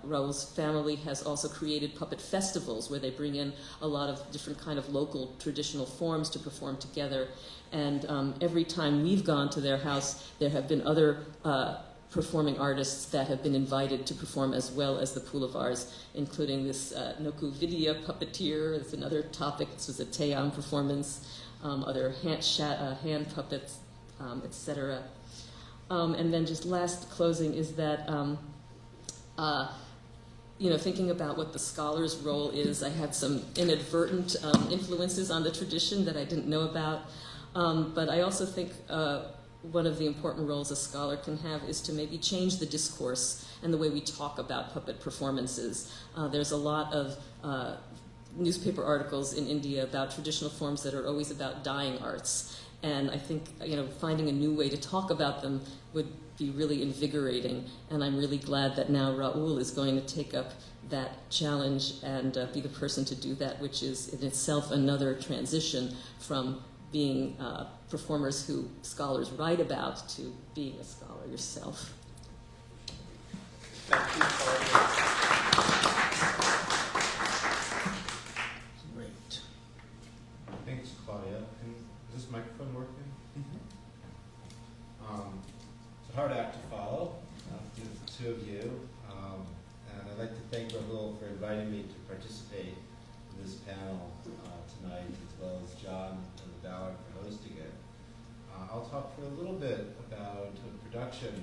Raul's family has also created puppet festivals where they bring in a lot of different kind of local traditional forms to perform together. And every time we've gone to their house, there have been other performing artists that have been invited to perform as well as the Pulevars, including this Noku Vidya puppeteer. It's another topic. This was a Team performance, other hand puppets, etc. And then just last closing is that, thinking about what the scholar's role is, I had some inadvertent influences on the tradition that I didn't know about. But I also think one of the important roles a scholar can have is to maybe change the discourse and the way we talk about puppet performances. There's a lot of newspaper articles in India about traditional forms that are always about dying arts. And I think, finding a new way to talk about them would be really invigorating. And I'm really glad that now Raul is going to take up that challenge and be the person to do that, which is in itself another transition from being performers who scholars write about to being a scholar yourself. Thank you, Claudia. Great. Thanks, Claudia. Is this microphone working? It's a hard act to follow, the two of you. And I'd like to thank Rahul for inviting me to participate in this panel tonight, as well as John and the Ballard for hosting it. I'll talk for a little bit about a production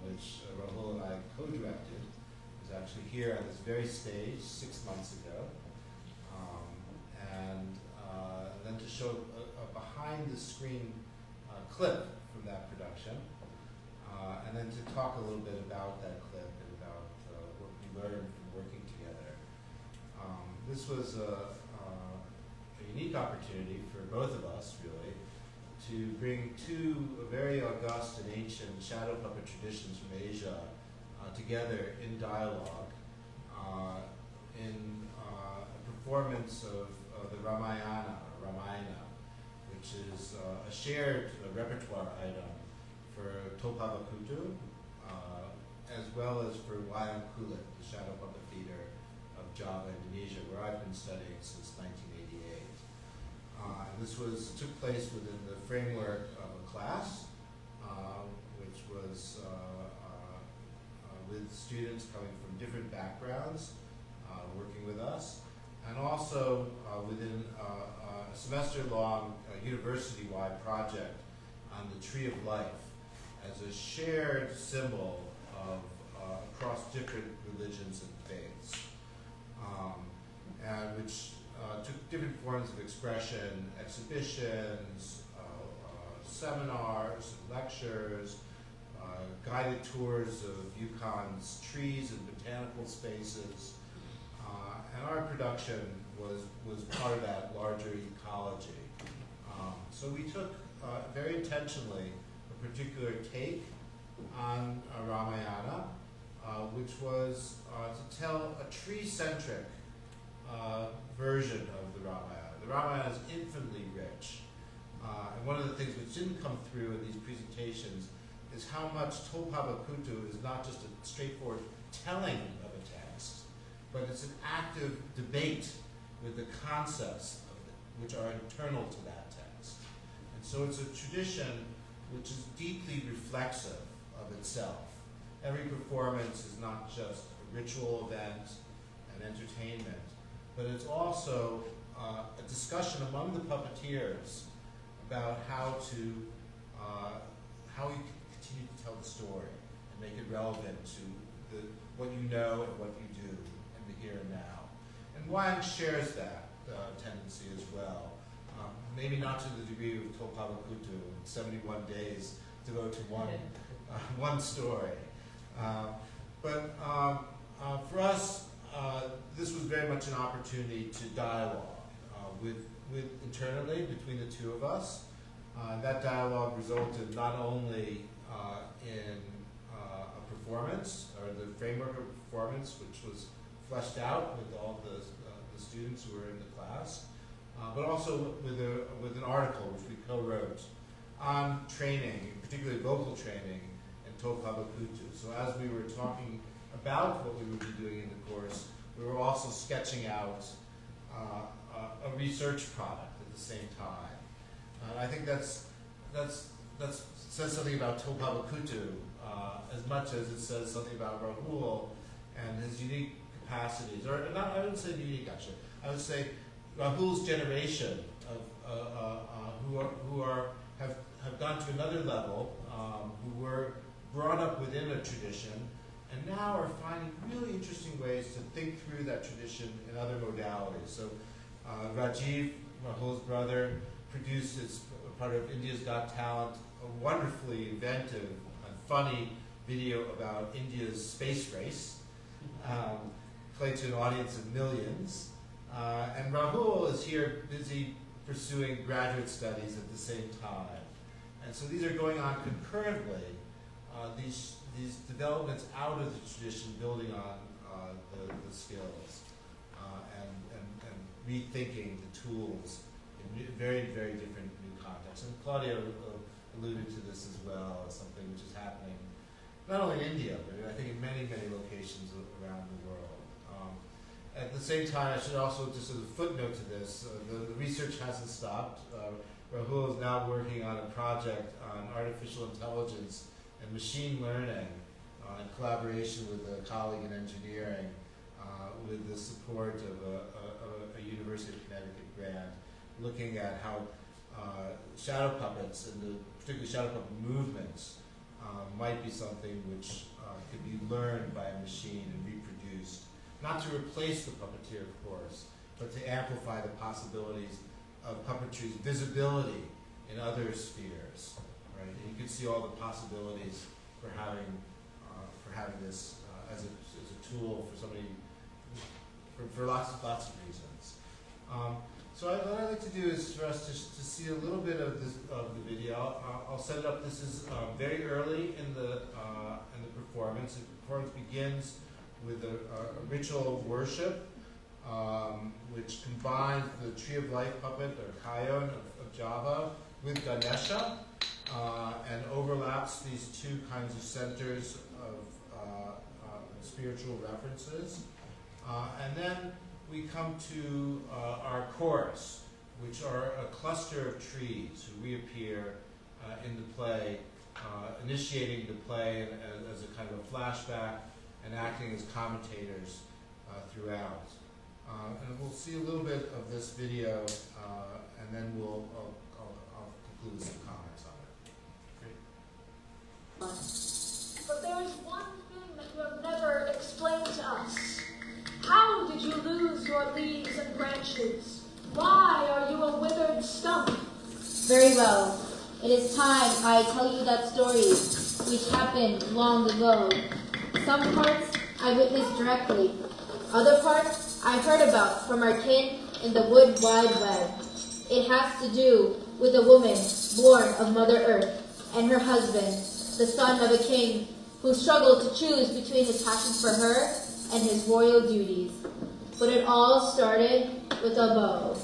which Rahul and I co-directed. It was actually here on this very stage 6 months ago. And then to show a behind-the-screen clip from that production, and then to talk a little bit about that clip and about what we learned from working together. This was a unique opportunity for both of us, really, to bring two very august and ancient shadow puppet traditions from Asia together in dialogue in a performance of the Ramayana, which is a shared repertoire item for Topavakutu, as well as for Wayang Kulit, the shadow puppet theater of Java, Indonesia, where I've been studying since 1988. This took place within the framework of a class, which was with students coming from different backgrounds, working with us, and also within a semester-long university-wide project on the Tree of Life as a shared symbol of across different religions and faiths, and which took different forms of expression, exhibitions, seminars, lectures, guided tours of Yukon's trees and botanical spaces, and our production was part of that larger ecology. So we took very intentionally a particular take on Ramayana, which was to tell a tree-centric version of the Ramayana. The Ramayana is infinitely rich. And one of the things which didn't come through in these presentations is how much Topavakutu is not just a straightforward telling of a text, but it's an active debate with the concepts of it, which are internal to that text. And so it's a tradition which is deeply reflexive of itself. Every performance is not just a ritual event and entertainment, but it's also a discussion among the puppeteers about how you continue to tell the story and make it relevant to what you know and what you do in the here and now. And Wayang shares that tendency as well. Maybe not to the degree of Topavakutu, 71 days devoted to one story. But for us, this was very much an opportunity to dialogue with internally between the two of us. That dialogue resulted not only in a performance, or the framework of performance, which was fleshed out with all the students who were in the class, but also with an article which we co-wrote on training, particularly vocal training, in Topaba Kutu. So as we were talking about what we would be doing in the course, we were also sketching out a research product at the same time. And I think that's says something about Topaba Kutu as much as it says something about Rahul and his unique capacities, or not, I wouldn't say unique actually. I would say Rahul's generation of have gone to another level, who were brought up within a tradition, and now are finding really interesting ways to think through that tradition in other modalities. So Rajiv, Rahul's brother, produced as part of India's Got Talent a wonderfully inventive and funny video about India's space race, played to an audience of millions. And Rahul is here busy pursuing graduate studies at the same time. And so these are going on concurrently, these developments out of the tradition, building on the skills, and rethinking the tools in very, very different new contexts. And Claudia alluded to this as well as something which is happening not only in India, but I think in many, many locations around the world. At the same time, I should also, just as a footnote to this, the research hasn't stopped. Rahul is now working on a project on artificial intelligence and machine learning in collaboration with a colleague in engineering, with the support of a University of Connecticut grant, looking at how shadow puppets, and particularly shadow puppet movements, might be something which could be learned by a machine and reproduced. Not to replace the puppeteer, of course, but to amplify the possibilities of puppetry's visibility in other spheres, right? And you can see all the possibilities for having this as a tool for somebody for lots of reasons. So what I'd like to do is for us to see a little bit of the video. I'll set it up. This is very early in the performance. The performance begins with a ritual worship, which combines the Tree of Life puppet, or Kayon of Java, with Ganesha, and overlaps these two kinds of centers of spiritual references. And then we come to our chorus, which are a cluster of trees who reappear in the play, initiating the play as a kind of a flashback and acting as commentators throughout. And we'll see a little bit of this video, and then I'll conclude with some comments on it. Great. But there is one thing that you have never explained to us. How did you lose your leaves and branches? Why are you a withered stump? Very well. It is time I tell you that story, which happened long ago. Some parts I witnessed directly. Other parts I heard about from our kin in the wood wide web. It has to do with a woman born of Mother Earth and her husband, the son of a king who struggled to choose between his passion for her and his royal duties. But it all started with a bow.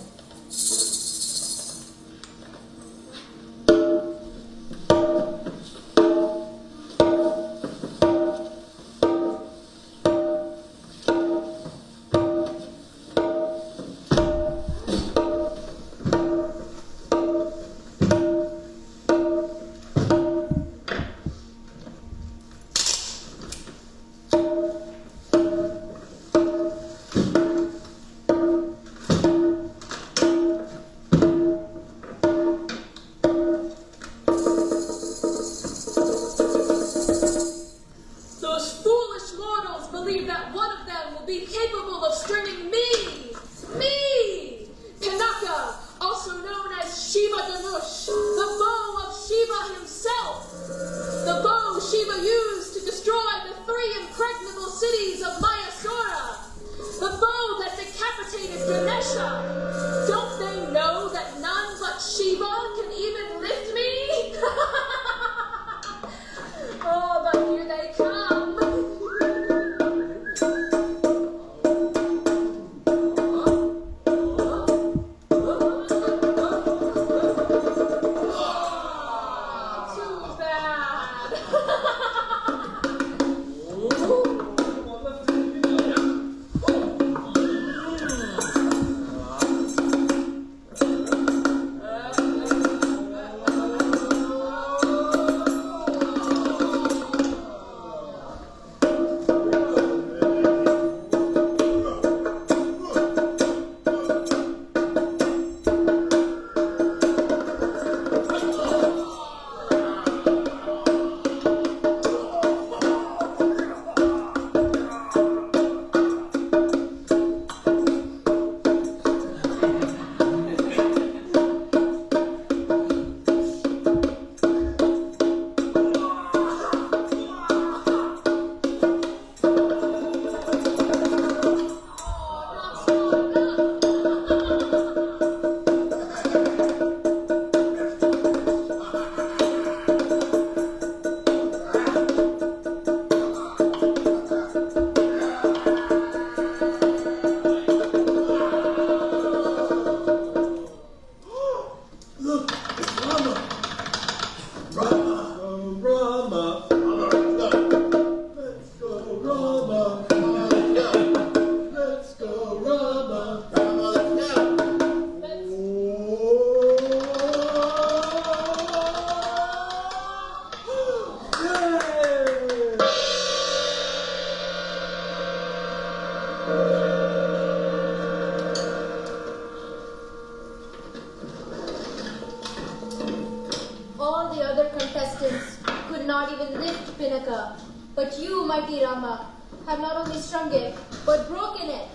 All the other contestants could not even lift Pinaka. But you, mighty Rama, have not only strung it, but broken it.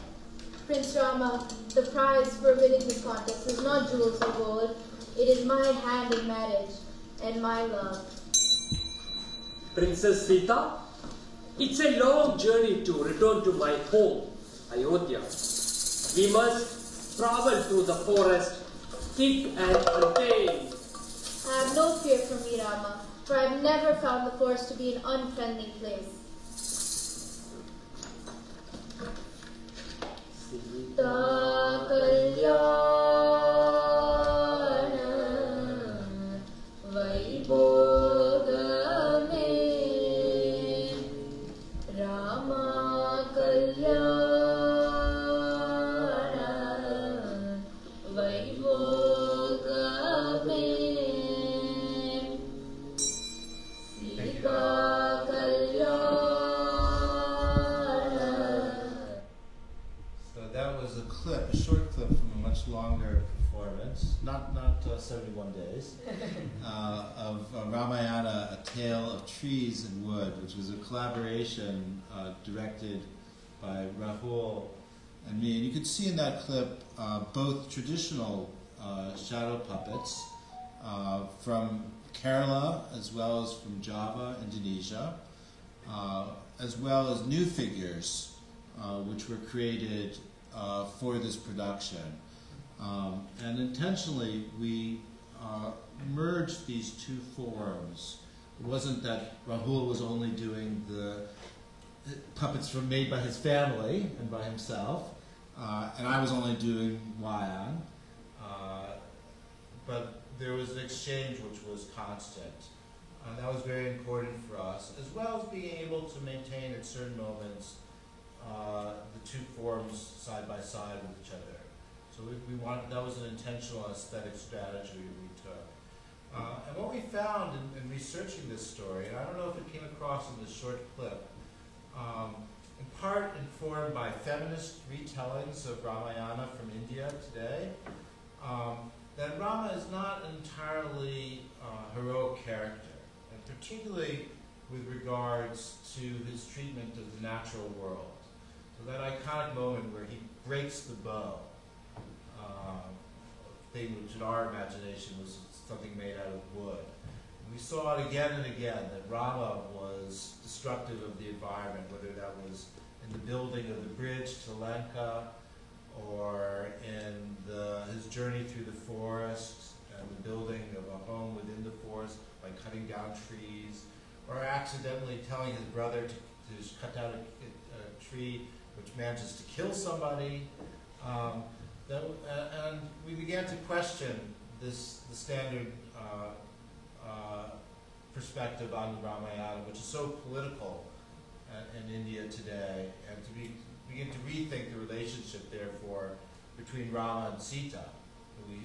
Prince Rama, the prize for winning this contest is not jewels or gold. It is my hand in marriage and my love. Princess Sita, it's a long journey to return to my home, Ayodhya. We must travel through the forest, thick and untamed. I have no fear from me, Rama, for I have never found the forest to be an unfriendly place. Sita Kalyana Vaibhogame Rama Kalyana Vaibhogame Sita Kalyana. So that was a short clip from a much longer performance, not 71 days, of Ramayana, A Tale of Trees and Wood, which was a collaboration directed by Rahul and me. And you could see in that clip both traditional shadow puppets from Kerala as well as from Java, Indonesia, as well as new figures which were created for this production. And intentionally, we merged these two forms. It wasn't that Rahul was only doing the puppets made by his family and by himself, and I was only doing Wayan. But there was an exchange which was constant. And that was very important for us, as well as being able to maintain at certain moments the two forms side by side with each other. So we wanted, that was an intentional aesthetic strategy we took. And what we found in researching this story, and I don't know if it came across in this short clip, in part informed by feminist retellings of Ramayana from India today, that Rama is not an entirely heroic character, and particularly with regards to his treatment of the natural world. So that iconic moment where he breaks the bow, thing which in our imagination was something made out of wood. And we saw it again and again, that Rama was destructive of the environment, whether that was in the building of the bridge to Lanka, or in his journey through the forest, and the building of a home within the forest by cutting down trees, or accidentally telling his brother to cut down a tree which manages to kill somebody. And we began to question the standard perspective on the Ramayana, which is so political in India today, and to begin to rethink the relationship, therefore, between Rama and Sita. We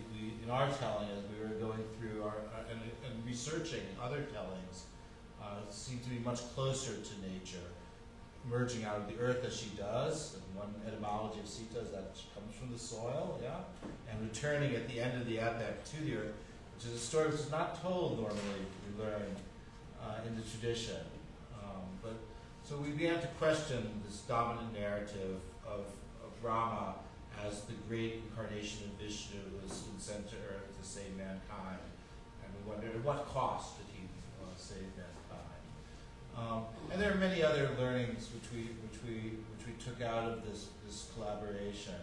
in our telling, as we were going through and researching other tellings, seemed to be much closer to nature, emerging out of the earth as she does. And one etymology of Sita is that she comes from the soil, yeah, and returning at the end of the epic to the earth, which is a story which is not told normally, we learn in the tradition. So we began to question this dominant narrative of Rama as the great incarnation of Vishnu who was sent to earth to save mankind. And we wondered at what cost did he save mankind? And there are many other learnings which we took out of this collaboration,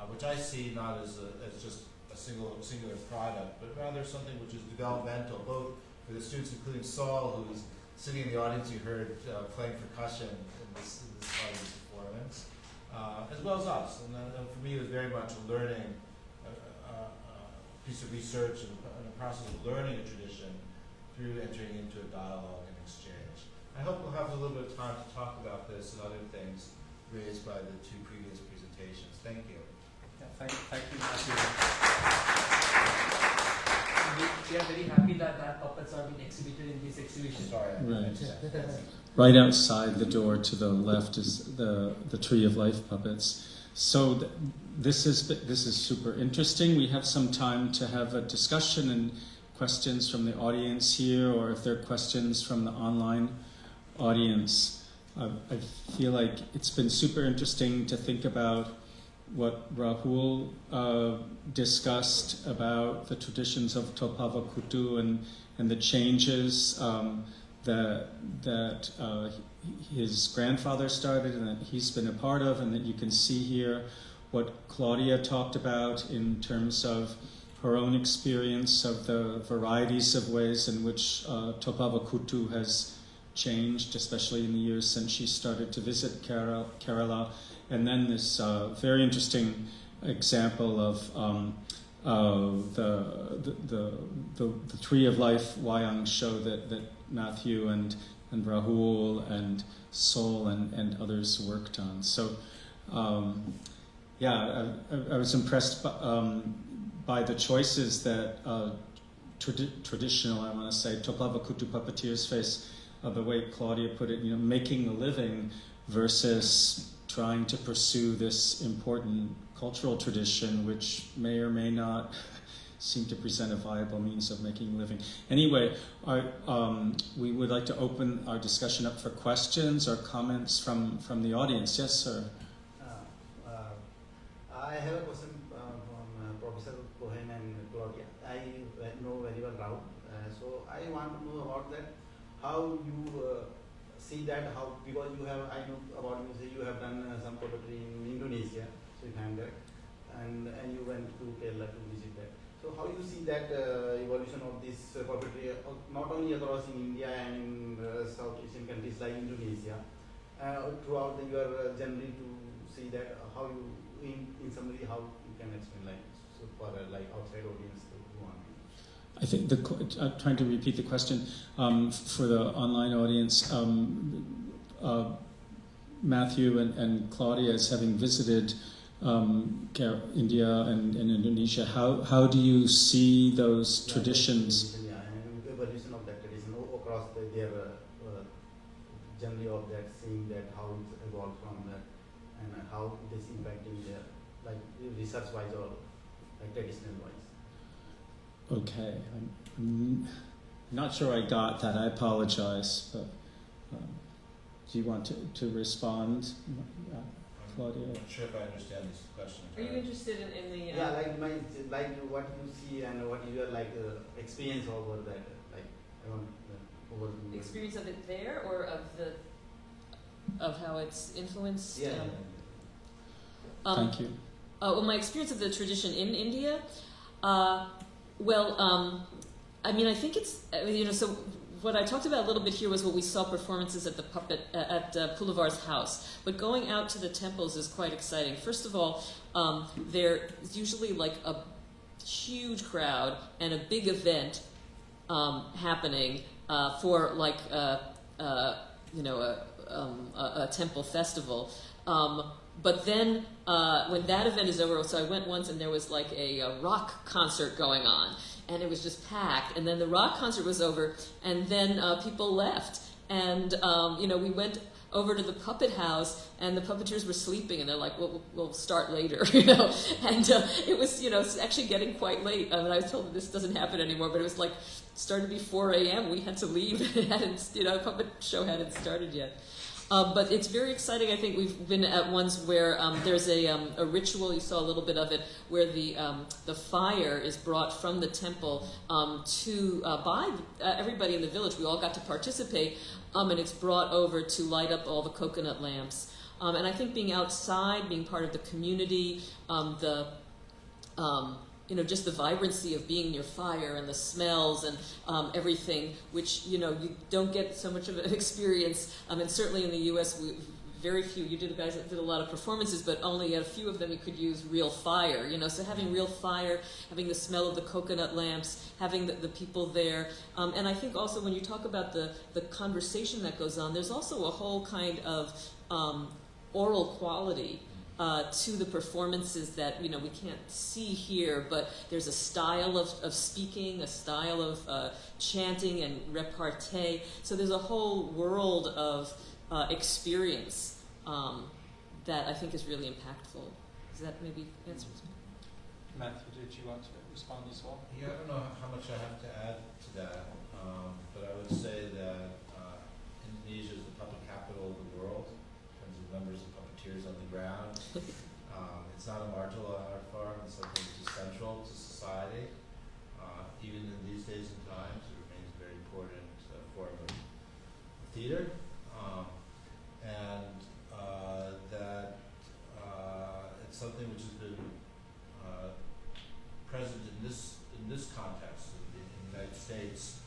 which I see not as just a singular product, but rather something which is developmental, both for the students, including Saul, who's sitting in the audience you heard playing percussion in this part of the performance, as well as us. And for me, it was very much a learning piece of research and a process of learning a tradition through entering into a dialogue and exchange. I hope we'll have a little bit of time to talk about this and other things raised by the two previous presentations. Thank you. Yeah, thank you, Matthew. We are very happy that puppets are being exhibited in this exhibition. Sorry. Right. Right outside the door to the left is the Tree of Life puppets. So this is super interesting. We have some time to have a discussion and questions from the audience here, or if there are questions from the online audience. I feel like it's been super interesting to think about what Rahul discussed about the traditions of Topava Kutu and the changes that his grandfather started and that he's been a part of, and that you can see here what Claudia talked about in terms of her own experience of the varieties of ways in which Topava Kutu has changed, especially in the years since she started to visit Kerala. And then this very interesting example of the Tree of Life Wayang show that Matthew and Rahul and Sol and others worked on. So I was impressed by the choices that traditional, I want to say, Topava Kutu puppeteers face, the way Claudia put it, making a living versus trying to pursue this important cultural tradition, which may or may not seem to present a viable means of making a living. Anyway, we would like to open our discussion up for questions or comments from the audience. Yes, sir. I have a question from Professor Cohen and Claudia. I know very well Rahul, so I want to know about that. How you see that? How, because I know about you. Say you have done some poetry in Indonesia, so if I'm correct, and you went to Kerala to visit that. So how you see that evolution of this poetry, not only across in India and South Asian countries like Indonesia, throughout the year generally to see that how you in summary how you can explain like so for like outside audience who want. I think trying to repeat the question for the online audience. Matthew and Claudia, as having visited India and Indonesia, how do you see those traditions? Yeah, and evolution of that tradition across their generally of that, seeing that how it evolved from that, and how it is impacting their like research wise or like traditional wise. Okay, I'm not sure I got that. I apologize, but do you want to respond, Claudia? I'm not sure if I understand this question. Are you interested in the? Yeah, like what you see and what your like experience over that, like I don't over The experience of it there, or of how it's influenced? Yeah. Thank you. Well, my experience of the tradition in India, I think it's, so what I talked about a little bit here was what we saw performances at the puppet, at Pulavar's house. But going out to the temples is quite exciting. First of all, there's usually like a huge crowd and a big event happening for like, a temple festival. But then when that event is over, so I went once and there was like a rock concert going on, and it was just packed. And then the rock concert was over, and then people left. And, we went over to the puppet house, and the puppeteers were sleeping, and they're like, well, we'll start later, And it was, it's actually getting quite late. I was told that this doesn't happen anymore, but it was like, started to be 4 a.m. We had to leave. It hadn't, puppet show hadn't started yet. But it's very exciting. I think we've been at ones where there's a ritual. You saw a little bit of it, where the fire is brought from the temple by everybody in the village. We all got to participate, and it's brought over to light up all the coconut lamps. And I think being outside, being part of the community, just the vibrancy of being near fire and the smells and everything, which, you don't get so much of an experience. And certainly in the U.S., very few, you guys did a lot of performances, but only at a few of them you could use real fire, so having real fire, having the smell of the coconut lamps, having the people there. And I think also when you talk about the conversation that goes on, there's also a whole kind of oral quality to the performances that we can't see here, but there's a style of speaking, a style of chanting and repartee. So there's a whole world of experience that I think is really impactful. Does that maybe answer? Matthew, did you want to respond as well? Yeah, I don't know how much I have to add to that, but I would say that Indonesia is the puppet capital of the world in terms of numbers of puppeteers on the ground. It's not a marginal art form, it's something which is central to society. Even in these days and times, it remains a very important form of theater. And that it's something which has been present in this context in the United States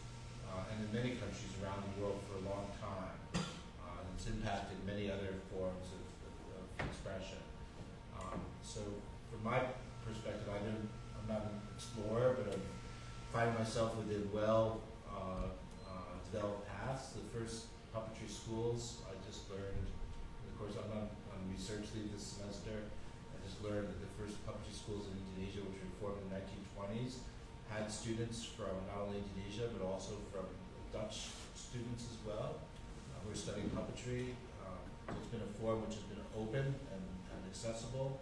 and in many countries around the world for a long time. It's impacted many other forms of expression. So from my perspective, I'm not an explorer, but I find myself within developed paths. The first puppetry schools I just learned, of course I'm on research leave this semester, I just learned that the first puppetry schools in Indonesia, which were formed in the 1920s, had students from not only Indonesia but also from Dutch students as well, who are studying puppetry. So it's been a form which has been open and accessible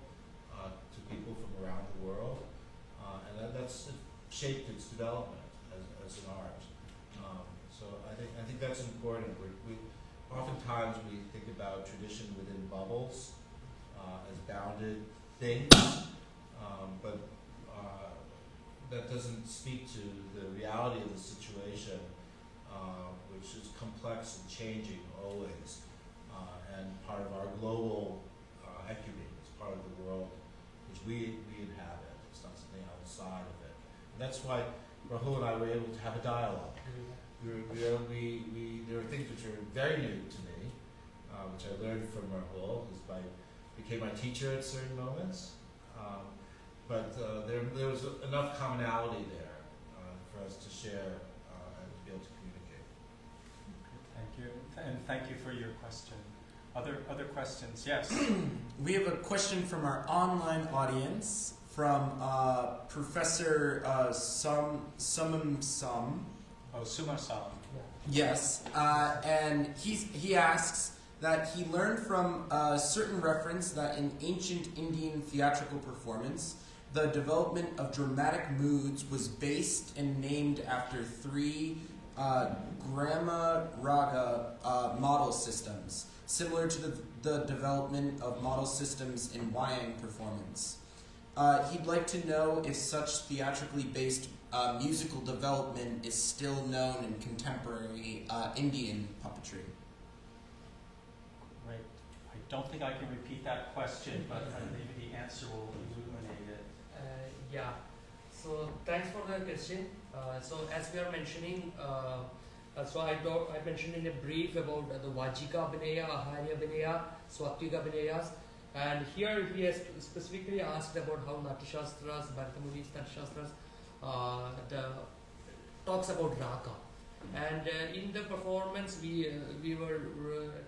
to people from around the world, and that's shaped its development as an art. So I think that's important. We oftentimes we think about tradition within bubbles as bounded things, but that doesn't speak to the reality of the situation, which is complex and changing always, and part of our global ecumen. It's part of the world which we inhabit. It's not something outside of it. And that's why Rahul and I were able to have a dialogue. There are things which are very new to me, which I learned from Rahul, who became my teacher at certain moments. But there was enough commonality there for us to share and to be able to communicate. Thank you, and thank you for your question. Other questions? Yes. We have a question from our online audience from Professor Sumam Sum. Oh, Sumar-san. Yes, and he asks that he learned from a certain reference that in ancient Indian theatrical performance, the development of dramatic moods was based and named after 3 Grama Raga model systems, similar to the development of model systems in Wayang performance. He'd like to know if such theatrically based musical development is still known in contemporary Indian puppetry. Right. I don't think I can repeat that question, but maybe the answer will illuminate it. Yeah. So thanks for the question. So as we are mentioning, so I mentioned in a brief about the Vajika Abhinaya, Aharya Abhinaya, Swatika Abhinayas, and here he has specifically asked about how Natyashastras, Bharatamuni's Natyashastras talks about raga. And in the performance, we were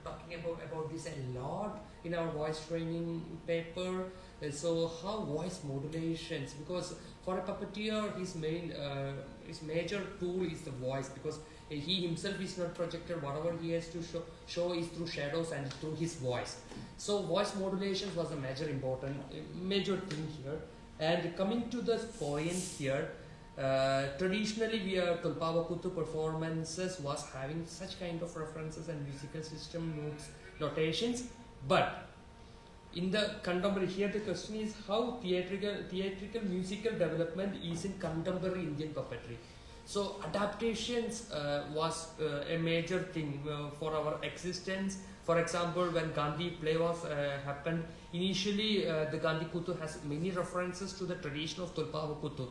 talking about this a lot in our voice training paper. So how voice modulations, because for a puppeteer, his major tool is the voice, because he himself is not projected. Whatever he has to show is through shadows and through his voice. So voice modulations was a major thing here. And coming to the points here, traditionally Tulpavakuttu performances was having such kind of references and musical system notations, but in the contemporary, here the question is how theatrical musical development is in contemporary Indian puppetry. So adaptations was a major thing for our existence. For example, when Gandhi play was happened, initially the Gandhi Kuttu has many references to the tradition of Tulpavakuttu.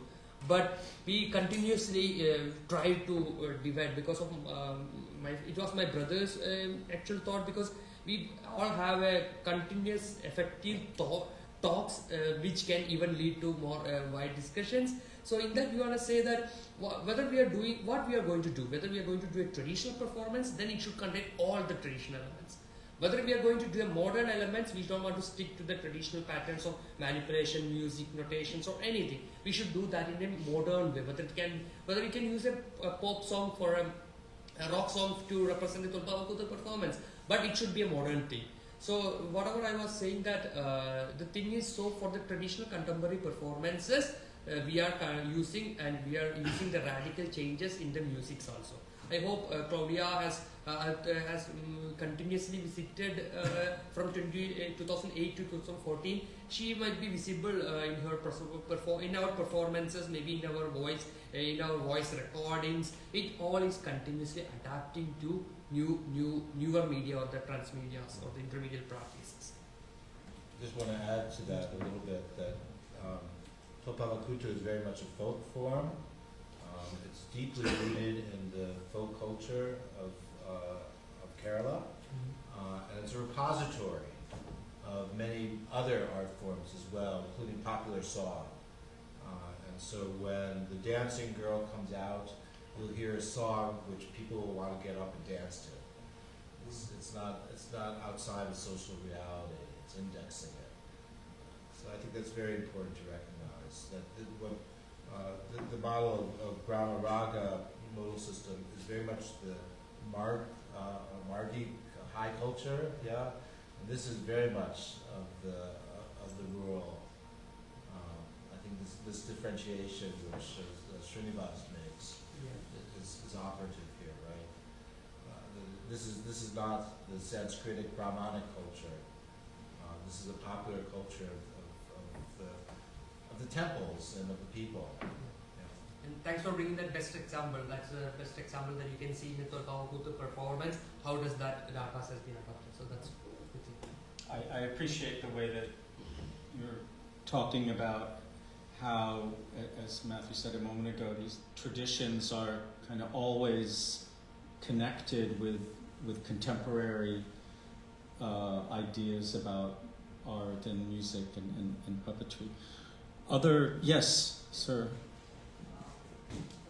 But we continuously try to divide because of it was my brother's actual thought, because we all have a continuous effective talks which can even lead to more wide discussions. So in that we want to say that whether we are doing what we are going to do, whether we are going to do a traditional performance, then it should contain all the traditional elements. Whether we are going to do a modern elements, we don't want to stick to the traditional patterns of manipulation, music, notations or anything. We should do that in a modern way. Whether we can use a pop song for a rock song to represent the Tulpavakuttu performance, but it should be a modern thing. So whatever I was saying that the thing is, so for the traditional contemporary performances, we are using the radical changes in the musics also. I hope Claudia has continuously visited from 2008 to 2014. She might be visible in her in our performances, maybe in our voice recordings. It all is continuously adapting to newer media or the transmedia or the intermediate practices. Just want to add to that a little bit that Tolpava Kutu is very much a folk form. It's deeply rooted in the folk culture of Kerala, and it's a repository of many other art forms as well, including popular song. And so when the dancing girl comes out, you'll hear a song which people will want to get up and dance to. It's not outside of social reality, it's indexing it. So I think that's very important to recognize, that the model of Brahma Raga modal system is very much the Margi high culture, yeah. And this is very much of the rural. I think this differentiation which Srinivas makes is operative here, right? This is not the Sanskritic Brahmanic culture. This is a popular culture of the temples and of the people. And thanks for bringing that best example. That's the best example that you can see in the Tolpava Kutu performance. How does that data has been adopted? So that's good thing. I appreciate the way that you're talking about how, as Matthew said a moment ago, these traditions are kind of always connected with contemporary ideas about art and music and puppetry. Yes, sir.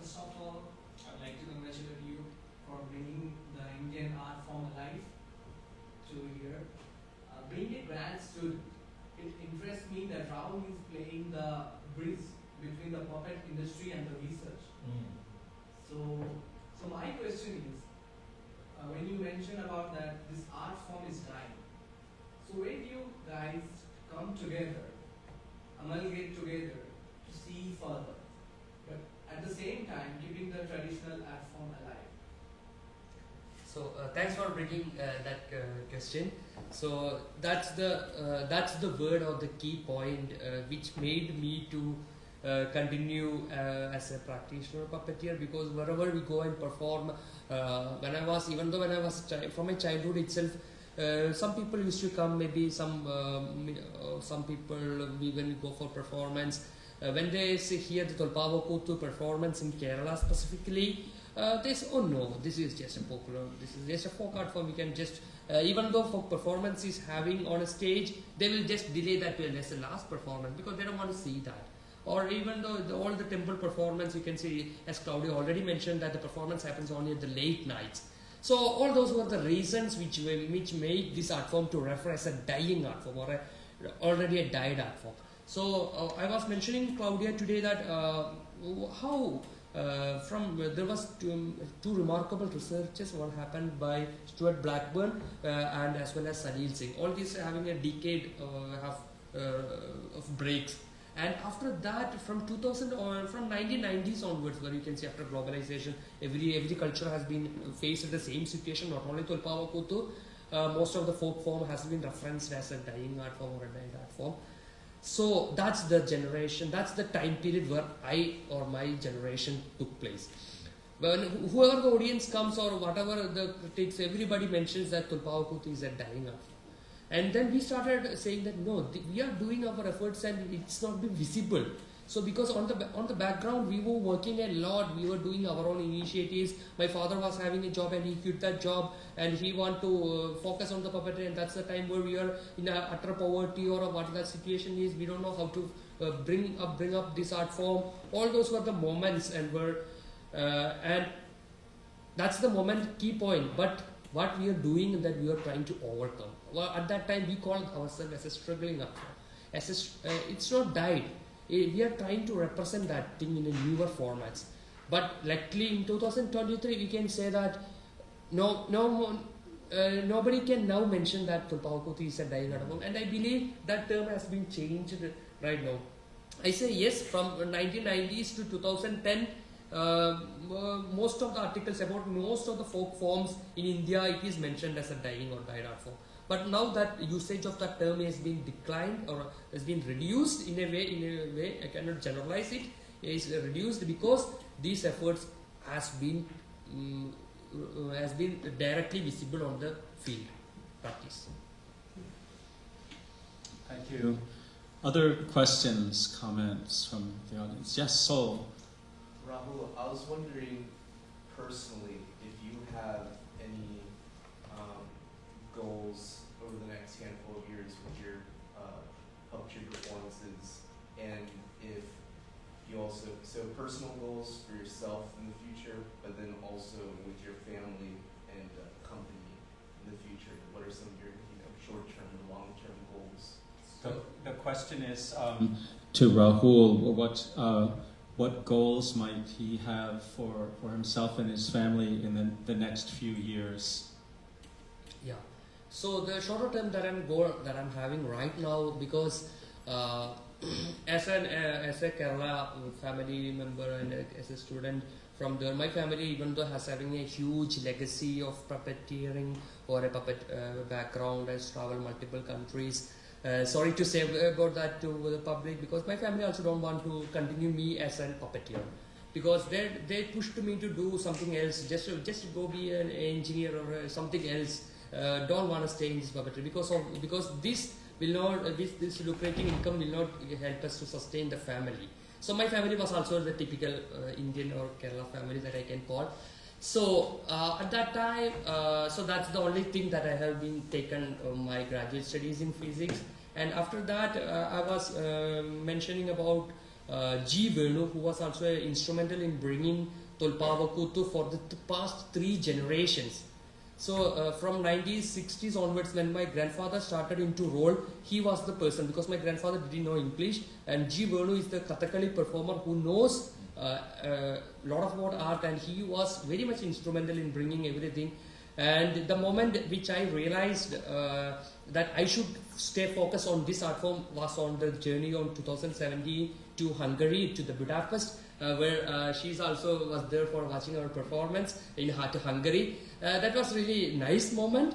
First of all, I'd like to congratulate you for bringing the Indian art form alive to here. Being a grad student, it interests me that Rahul is playing the bridge between the puppet industry and the research. So my question is, when you mention about that this art form is dying, so when do you guys come together, amalgate together to see further, but at the same time keeping the traditional art form alive? So thanks for bringing that question. So that's the word or the key point which made me to continue as a practitioner puppeteer, because wherever we go and perform, from my childhood itself, some people used to come, maybe some people when we go for performance, when they hear the Tolpava Kutu performance in Kerala specifically, they say, oh no, this is just a folk art form. We can just, even though folk performance is having on a stage, they will just delay that till that's the last performance because they don't want to see that. Or even though all the temple performance, you can see, as Claudia already mentioned, that the performance happens only at the late nights. So all those were the reasons which made this art form to refer as a dying art form or already a died art form. So I was mentioning, Claudia, today that there was two remarkable researches. One happened by Stuart Blackburn and as well as Salil Singh. All these having a decade of breaks. And after that, from 2000 or from 1990s onwards, where you can see after globalization, every culture has been faced with the same situation. Not only Tolpava Kutu, most of the folk form has been referenced as a dying art form or a died art form. So that's the generation, that's the time period where I or my generation took place. When whoever the audience comes or whatever the critics, everybody mentions that Tolpava Kutu is a dying art form. And then we started saying that no, we are doing our efforts and it's not been visible. So because on the background we were working a lot, we were doing our own initiatives. My father was having a job and he quit that job and he want to focus on the puppetry, and that's the time where we are in a utter poverty or what that situation is. We don't know how to bring up this art form. All those were the moments and that's the moment key point. But what we are doing and that we are trying to overcome. Well, at that time we called ourselves as a struggling art form. It's not died. We are trying to represent that thing in a newer formats. But luckily in 2023 we can say that no nobody can now mention that Tulpavakuthi is a dying art form, and I believe that term has been changed right now. I say yes, from 1990s to 2010, most of the articles about most of the folk forms in India, it is mentioned as a dying or died art form. But now that usage of that term has been declined or has been reduced in a way, I cannot generalize it, is reduced because these efforts has been directly visible on the field practice. Thank you. Other questions, comments from the audience? Yes, Sol. Rahul, I was wondering personally if you have any goals over the next handful of years with your puppetry performances, and if you also, so personal goals for yourself in the future, but then also with your family and company in the future. What are some of your short-term and long-term goals? The question is to Rahul, what goals might he have for himself and his family in the next few years? Yeah. So the shorter term that I'm having right now, because as a Kerala family member and as a student from there, my family, even though has having a huge legacy of puppeteering or a puppet background, has traveled multiple countries. Sorry to say about that to the public, because my family also don't want to continue me as a puppeteer, because they pushed me to do something else, just to go be an engineer or something else. Don't want to stay in this puppetry because this will not this lucrative income will not help us to sustain the family. So my family was also the typical Indian or Kerala family that I can call. So at that time, so that's the only thing that I have been taken my graduate studies in physics. And after that, I was mentioning about G. Venu, who was also instrumental in bringing Tulpavakuthi for the past 3 generations. So from 90s, 60s onwards, when my grandfather started into role, he was the person, because my grandfather didn't know English, and G. Venu is the Kathakali performer who knows a lot of about art, and he was very much instrumental in bringing everything. And the moment which I realized that I should stay focused on this art form was on the journey on 2017 to Hungary, to the Budapest, where she's also was there for watching our performance in Hungary. That was really nice moment.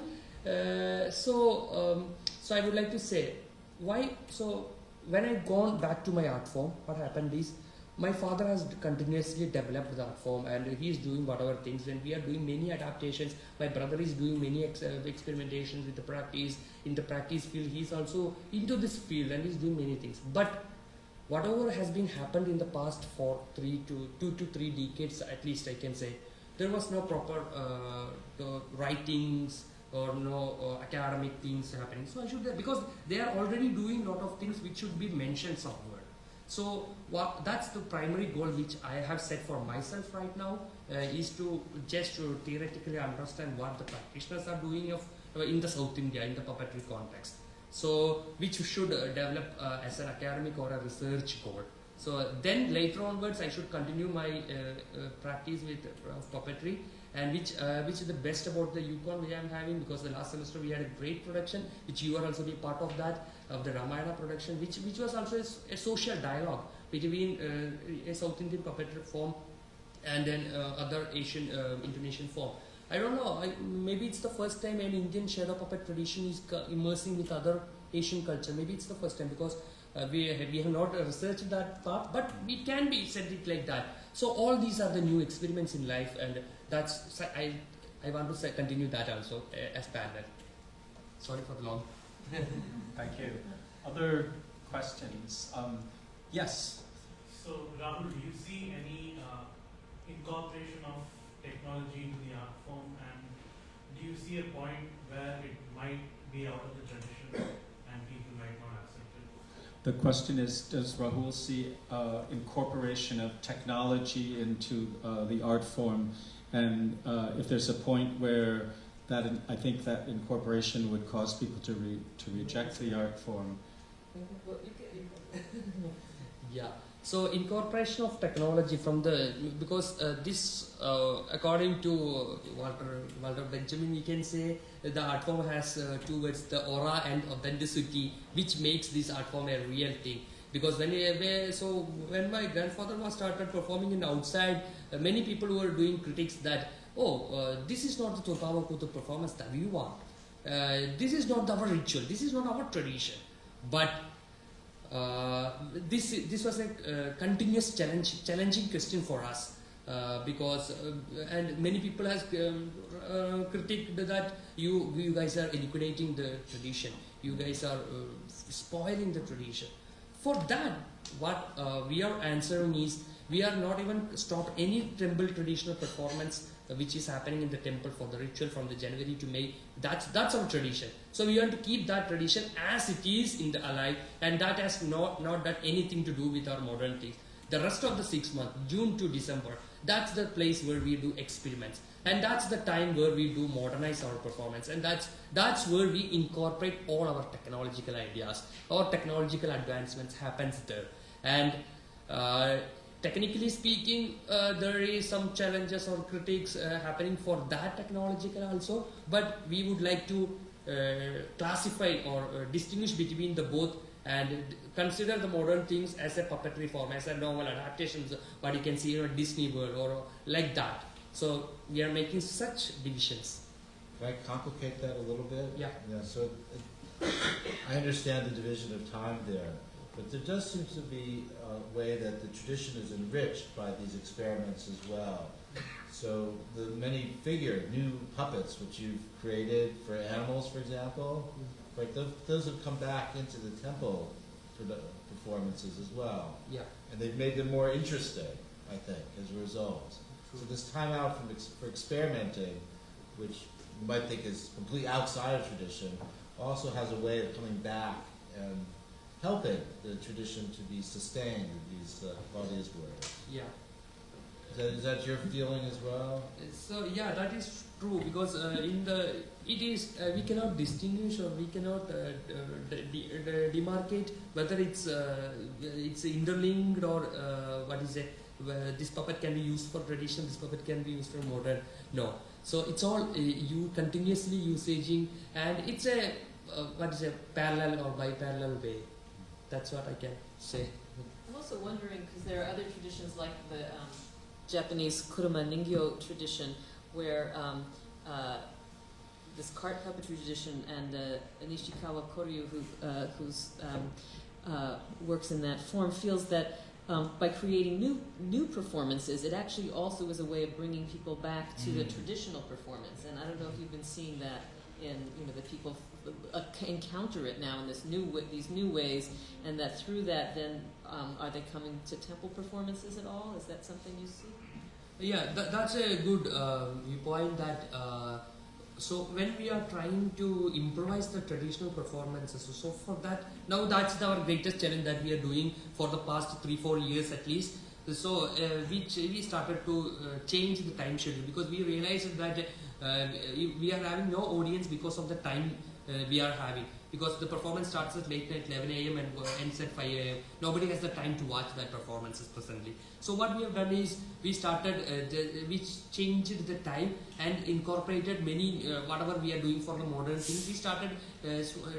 So I would like to say why. So when I gone back to my art form, what happened is, my father has continuously developed the art form, and he is doing whatever things, and we are doing many adaptations. My brother is doing many experimentations with the practice. In the practice field, he is also into this field and he's doing many things. But whatever has been happened in the past for 2 to 3 decades, at least I can say, there was no proper writings or no academic things happening. So I should, because they are already doing a lot of things which should be mentioned somewhere. So that's the primary goal which I have set for myself right now, is to just to theoretically understand what the practitioners are doing in the South India, in the puppetry context. So which should develop as an academic or a research goal. So then later onwards I should continue my practice with puppetry, and which is the best about the UConn which I am having, because the last semester we had a great production, which you are also be part of that, of the Ramayana production, which was also a social dialogue between a South Indian puppetry form and then other Asian Indonesian form. I don't know, maybe it's the first time an Indian shadow puppet tradition is immersing with other Asian culture. Maybe it's the first time, because we have not researched that part, but it can be said it like that. So all these are the new experiments in life, and that's I want to continue that also as parallel. Sorry for the long. Thank you. Other questions? Yes. So Rahul, do you see any incorporation of technology into the art form, and do you see a point where it might be out of the tradition and people might not accept it? The question is, does Rahul see incorporation of technology into the art form, and if there's a point where that I think that incorporation would cause people to reject the art form? Yeah. So incorporation of technology from the, because this according to Walter Benjamin, we can say that the art form has two words, the aura and authenticity, which makes this art form a real thing. Because when my grandfather was started performing in outside, many people were doing critics that, this is not the Tokawa Kuthu performance that we want. This is not our ritual, this is not our tradition. But this was a continuous challenging question for us, because and many people has critiqued that you guys are liquidating the tradition, you guys are spoiling the tradition. For that, what we are answering is, we are not even stopped any temple traditional performance which is happening in the temple for the ritual from the January to May. That's our tradition. So we want to keep that tradition as it is in the alive, and that has not done anything to do with our modern things. The rest of the 6 months, June to December, that's the place where we do experiments, and that's the time where we do modernize our performance, and that's where we incorporate all our technological ideas. Our technological advancements happens there, and technically speaking, there is some challenges or critiques happening for that technological also, but we would like to classify or distinguish between the both, and consider the modern things as a puppetry form, as a normal adaptations, what you can see in a Disney World or like that. So we are making such divisions. Can I complicate that a little bit? Yeah. So I understand the division of time there, but there does seem to be a way that the tradition is enriched by these experiments as well. So the many new puppets which you've created for animals, for example, right? Those have come back into the temple performances as well. Yeah. And they've made them more interesting, I think, as a result. So this time out for experimenting, which you might think is completely outside of tradition, also has a way of coming back and helping the tradition to be sustained in these Claudia's words. Yeah. Is that your feeling as well? So yeah, that is true, because we cannot distinguish, or we cannot demarcate whether it's interlinked, or this puppet can be used for tradition, this puppet can be used for modern. No. So it's all you continuously usaging, and it's a parallel or biparallel way. That's what I can say. I'm also wondering, because there are other traditions like the Japanese Kuruma Ningyo tradition, where this cart puppetry tradition, and Nishikawa Koryu, who's works in that form, feels that by creating new performances, it actually also is a way of bringing people back to the traditional performance. And I don't know if you've been seeing that in that people encounter it now in these new ways, and that through that, then are they coming to temple performances at all? Is that something you see? Yeah, that's a good point. That so when we are trying to improvise the traditional performances, so for that, now that's our greatest challenge that we are doing for the past 3-4 years at least. So we started to change the time schedule, because we realized that we are having no audience because of the time we are having, because the performance starts at late night 11 a.m. and ends at 5 a.m. Nobody has the time to watch that performances presently. So what we have done is we changed the time and incorporated many whatever we are doing for the modern things. We started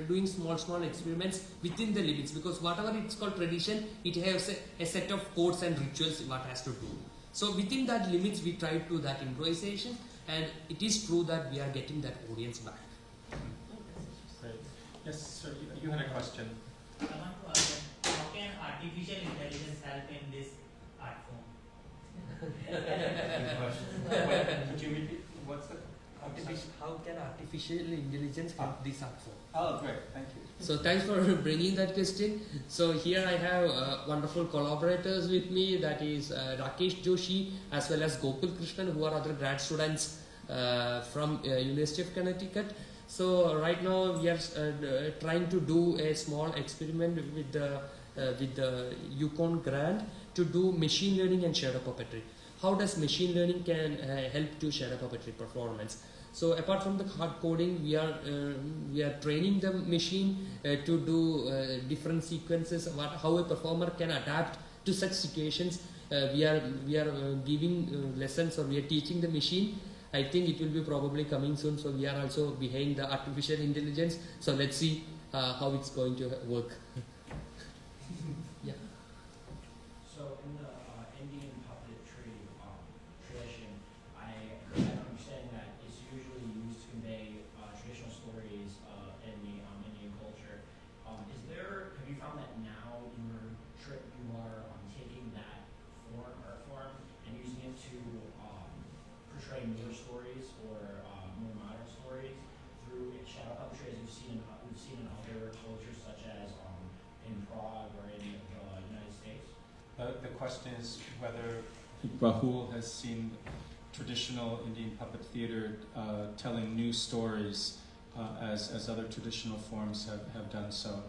doing small experiments within the limits, because whatever it's called tradition, it has a set of codes and rituals what has to do. So within that limits, we try to do that improvisation, and it is true that we are getting that audience back. Great. Yes, sir, you had a question. I want to ask, how can artificial intelligence help in this art form? Could you repeat? What's the How can artificial intelligence help this art form? Oh, great. Thank you. So thanks for bringing that question. So here I have wonderful collaborators with me. That is Rakesh Joshi as well as Gokul Krishnan, who are other grad students from University of Connecticut. So right now we are trying to do a small experiment with the Yukon grant to do machine learning and shadow puppetry. How does machine learning can help to shadow puppetry performance? So apart from the hard coding, we are training the machine to do different sequences, how a performer can adapt to such situations we are giving lessons, or we are teaching the machine. I think it will be probably coming soon, so we are also behind the artificial intelligence. So let's see how it's going to work. Yeah. So in the Indian puppetry tradition, I have an understanding that it's usually used to convey traditional stories in the Indian culture. Have you found that now you are taking that form and using it to portray newer stories or more modern stories through shadow puppetry, as we've seen in other cultures such as in Prague or in the United States? The question is whether Rahul has seen traditional Indian puppet theater telling new stories as other traditional forms have done so.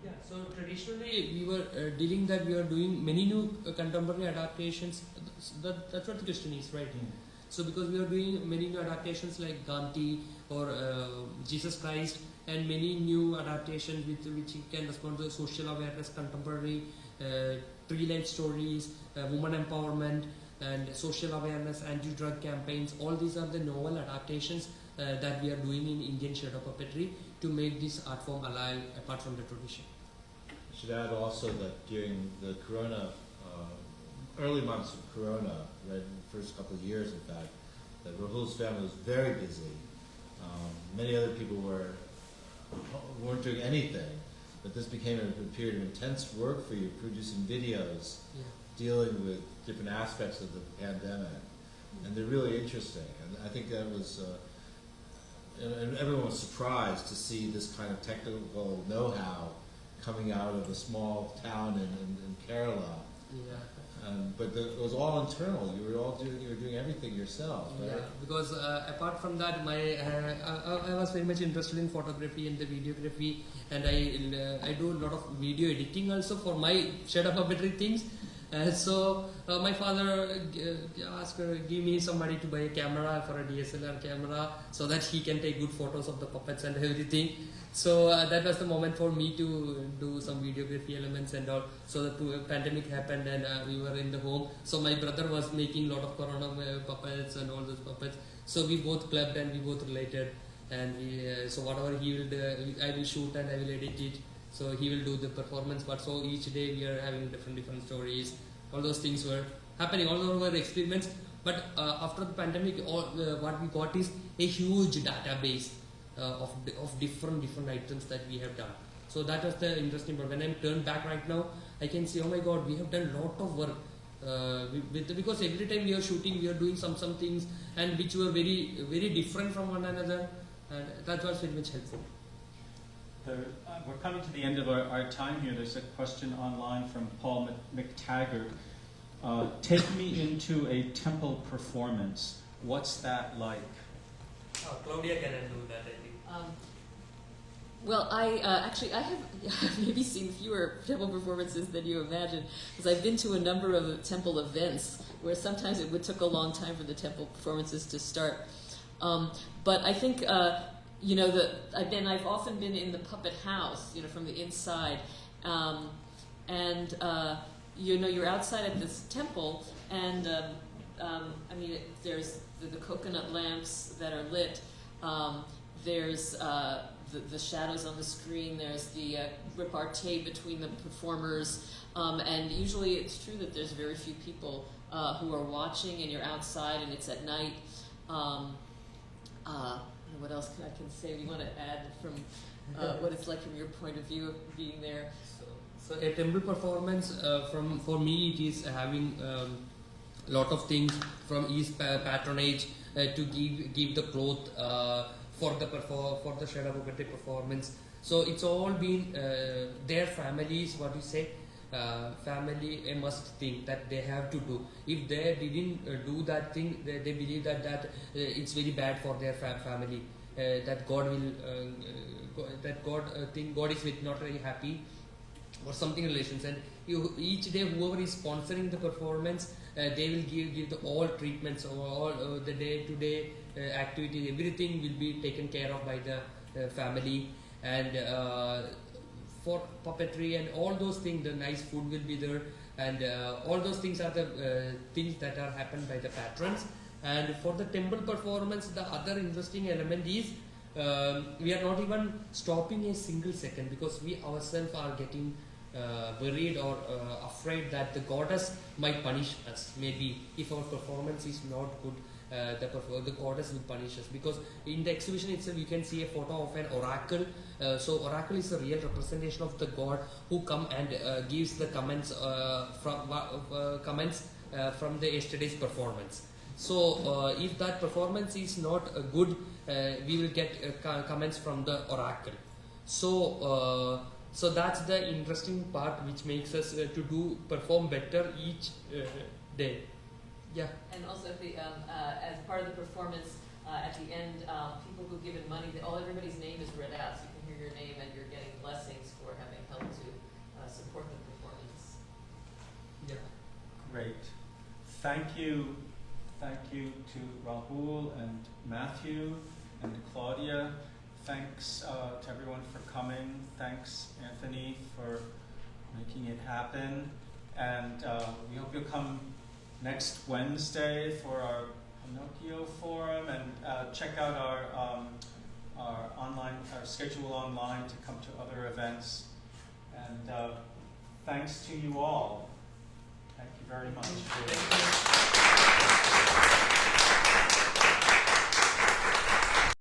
Yeah, so traditionally we were dealing that we are doing many new contemporary adaptations. That's what the question is, right? So because we are doing many new adaptations like Gandhi or Jesus Christ, and many new adaptations with which you can respond to social awareness, contemporary tree-life stories, women empowerment, and social awareness, anti-drug campaigns. All these are the novel adaptations that we are doing in Indian shadow puppetry to make this art form alive apart from the tradition. I should add also that during the Corona, early months of Corona, right, in the first couple of years in fact, that Rahul's family was very busy. Many other people weren't doing anything, but this became a period of intense work for you, producing videos, dealing with different aspects of the pandemic, and they're really interesting. And I think that was, and everyone was surprised to see this kind of technical know-how coming out of a small town in Kerala. Yeah. But it was all internal. You were doing everything yourself, right? Yeah, because apart from that, I was very much interested in photography and the videography, and I do a lot of video editing also for my shadow puppetry things. So my father asked, give me some money to buy a camera, for a DSLR camera, so that he can take good photos of the puppets and everything. So that was the moment for me to do some videography elements and all. So the pandemic happened and we were in the home. So my brother was making a lot of Corona puppets and all those puppets. So we both clubbed and we both related. And so whatever he will do, I will shoot and I will edit it. So he will do the performance part. So each day we are having different stories. All those things were happening. All those were experiments. But after the pandemic, what we got is a huge database of different items that we have done. So that was the interesting part. When I turn back right now, I can see, oh my God, we have done a lot of work. Because every time we are shooting, we are doing some things and which were very, very different from one another. And that was very much helpful. We're coming to the end of our time here. There's a question online from Paul McTaggart. Take me into a temple performance. What's that like? Claudia can do that, I think. Well, I have maybe seen fewer temple performances than you imagine, because I've been to a number of temple events where sometimes it took a long time for the temple performances to start. But I think I've often been in the puppet house, from the inside, you're outside at this temple, and there's the coconut lamps that are lit. There's the shadows on the screen. There's the repartee between the performers, and usually it's true that there's very few people who are watching, and you're outside, and it's at night. What else I can say? You want to add from what it's like from your point of view of being there? So a temple performance, for me, it is having a lot of things from East patronage to give the cloth for the shadow puppetry performance. So it's all been their families, what you say, family a must thing that they have to do. If they didn't do that thing, they believe that it's very bad for their family. That God will, God is not very happy, or something relations. And each day, whoever is sponsoring the performance, they will give the all treatments, or all the day-to-day activities. Everything will be taken care of by the family. And for puppetry and all those things. The nice food will be there, and all those things are the things that are happened by the patrons. And for the temple performance, the other interesting element is we are not even stopping a single second, because we ourselves are getting worried or afraid that the goddess might punish us. Maybe if our performance is not good, the goddess will punish us, because in the exhibition itself you can see a photo of an oracle. So oracle is a real representation of the god who come and gives the comments from the yesterday's performance. So if that performance is not good, we will get comments from the oracle. So so that's the interesting part which makes us to perform better each day. Yeah. And also, as part of the performance, at the end, people who give in money, everybody's name is read out, so you can hear your name and you're getting blessings for having helped to support the performance. Yeah. Great. Thank you. Thank you to Rahul and Matthew and Claudia. Thanks to everyone for coming. Thanks, Anthony, for making it happen. And we hope you'll come next Wednesday for our Pinocchio Forum, and check out our schedule online to come to other events. And thanks to you all. Thank you very much.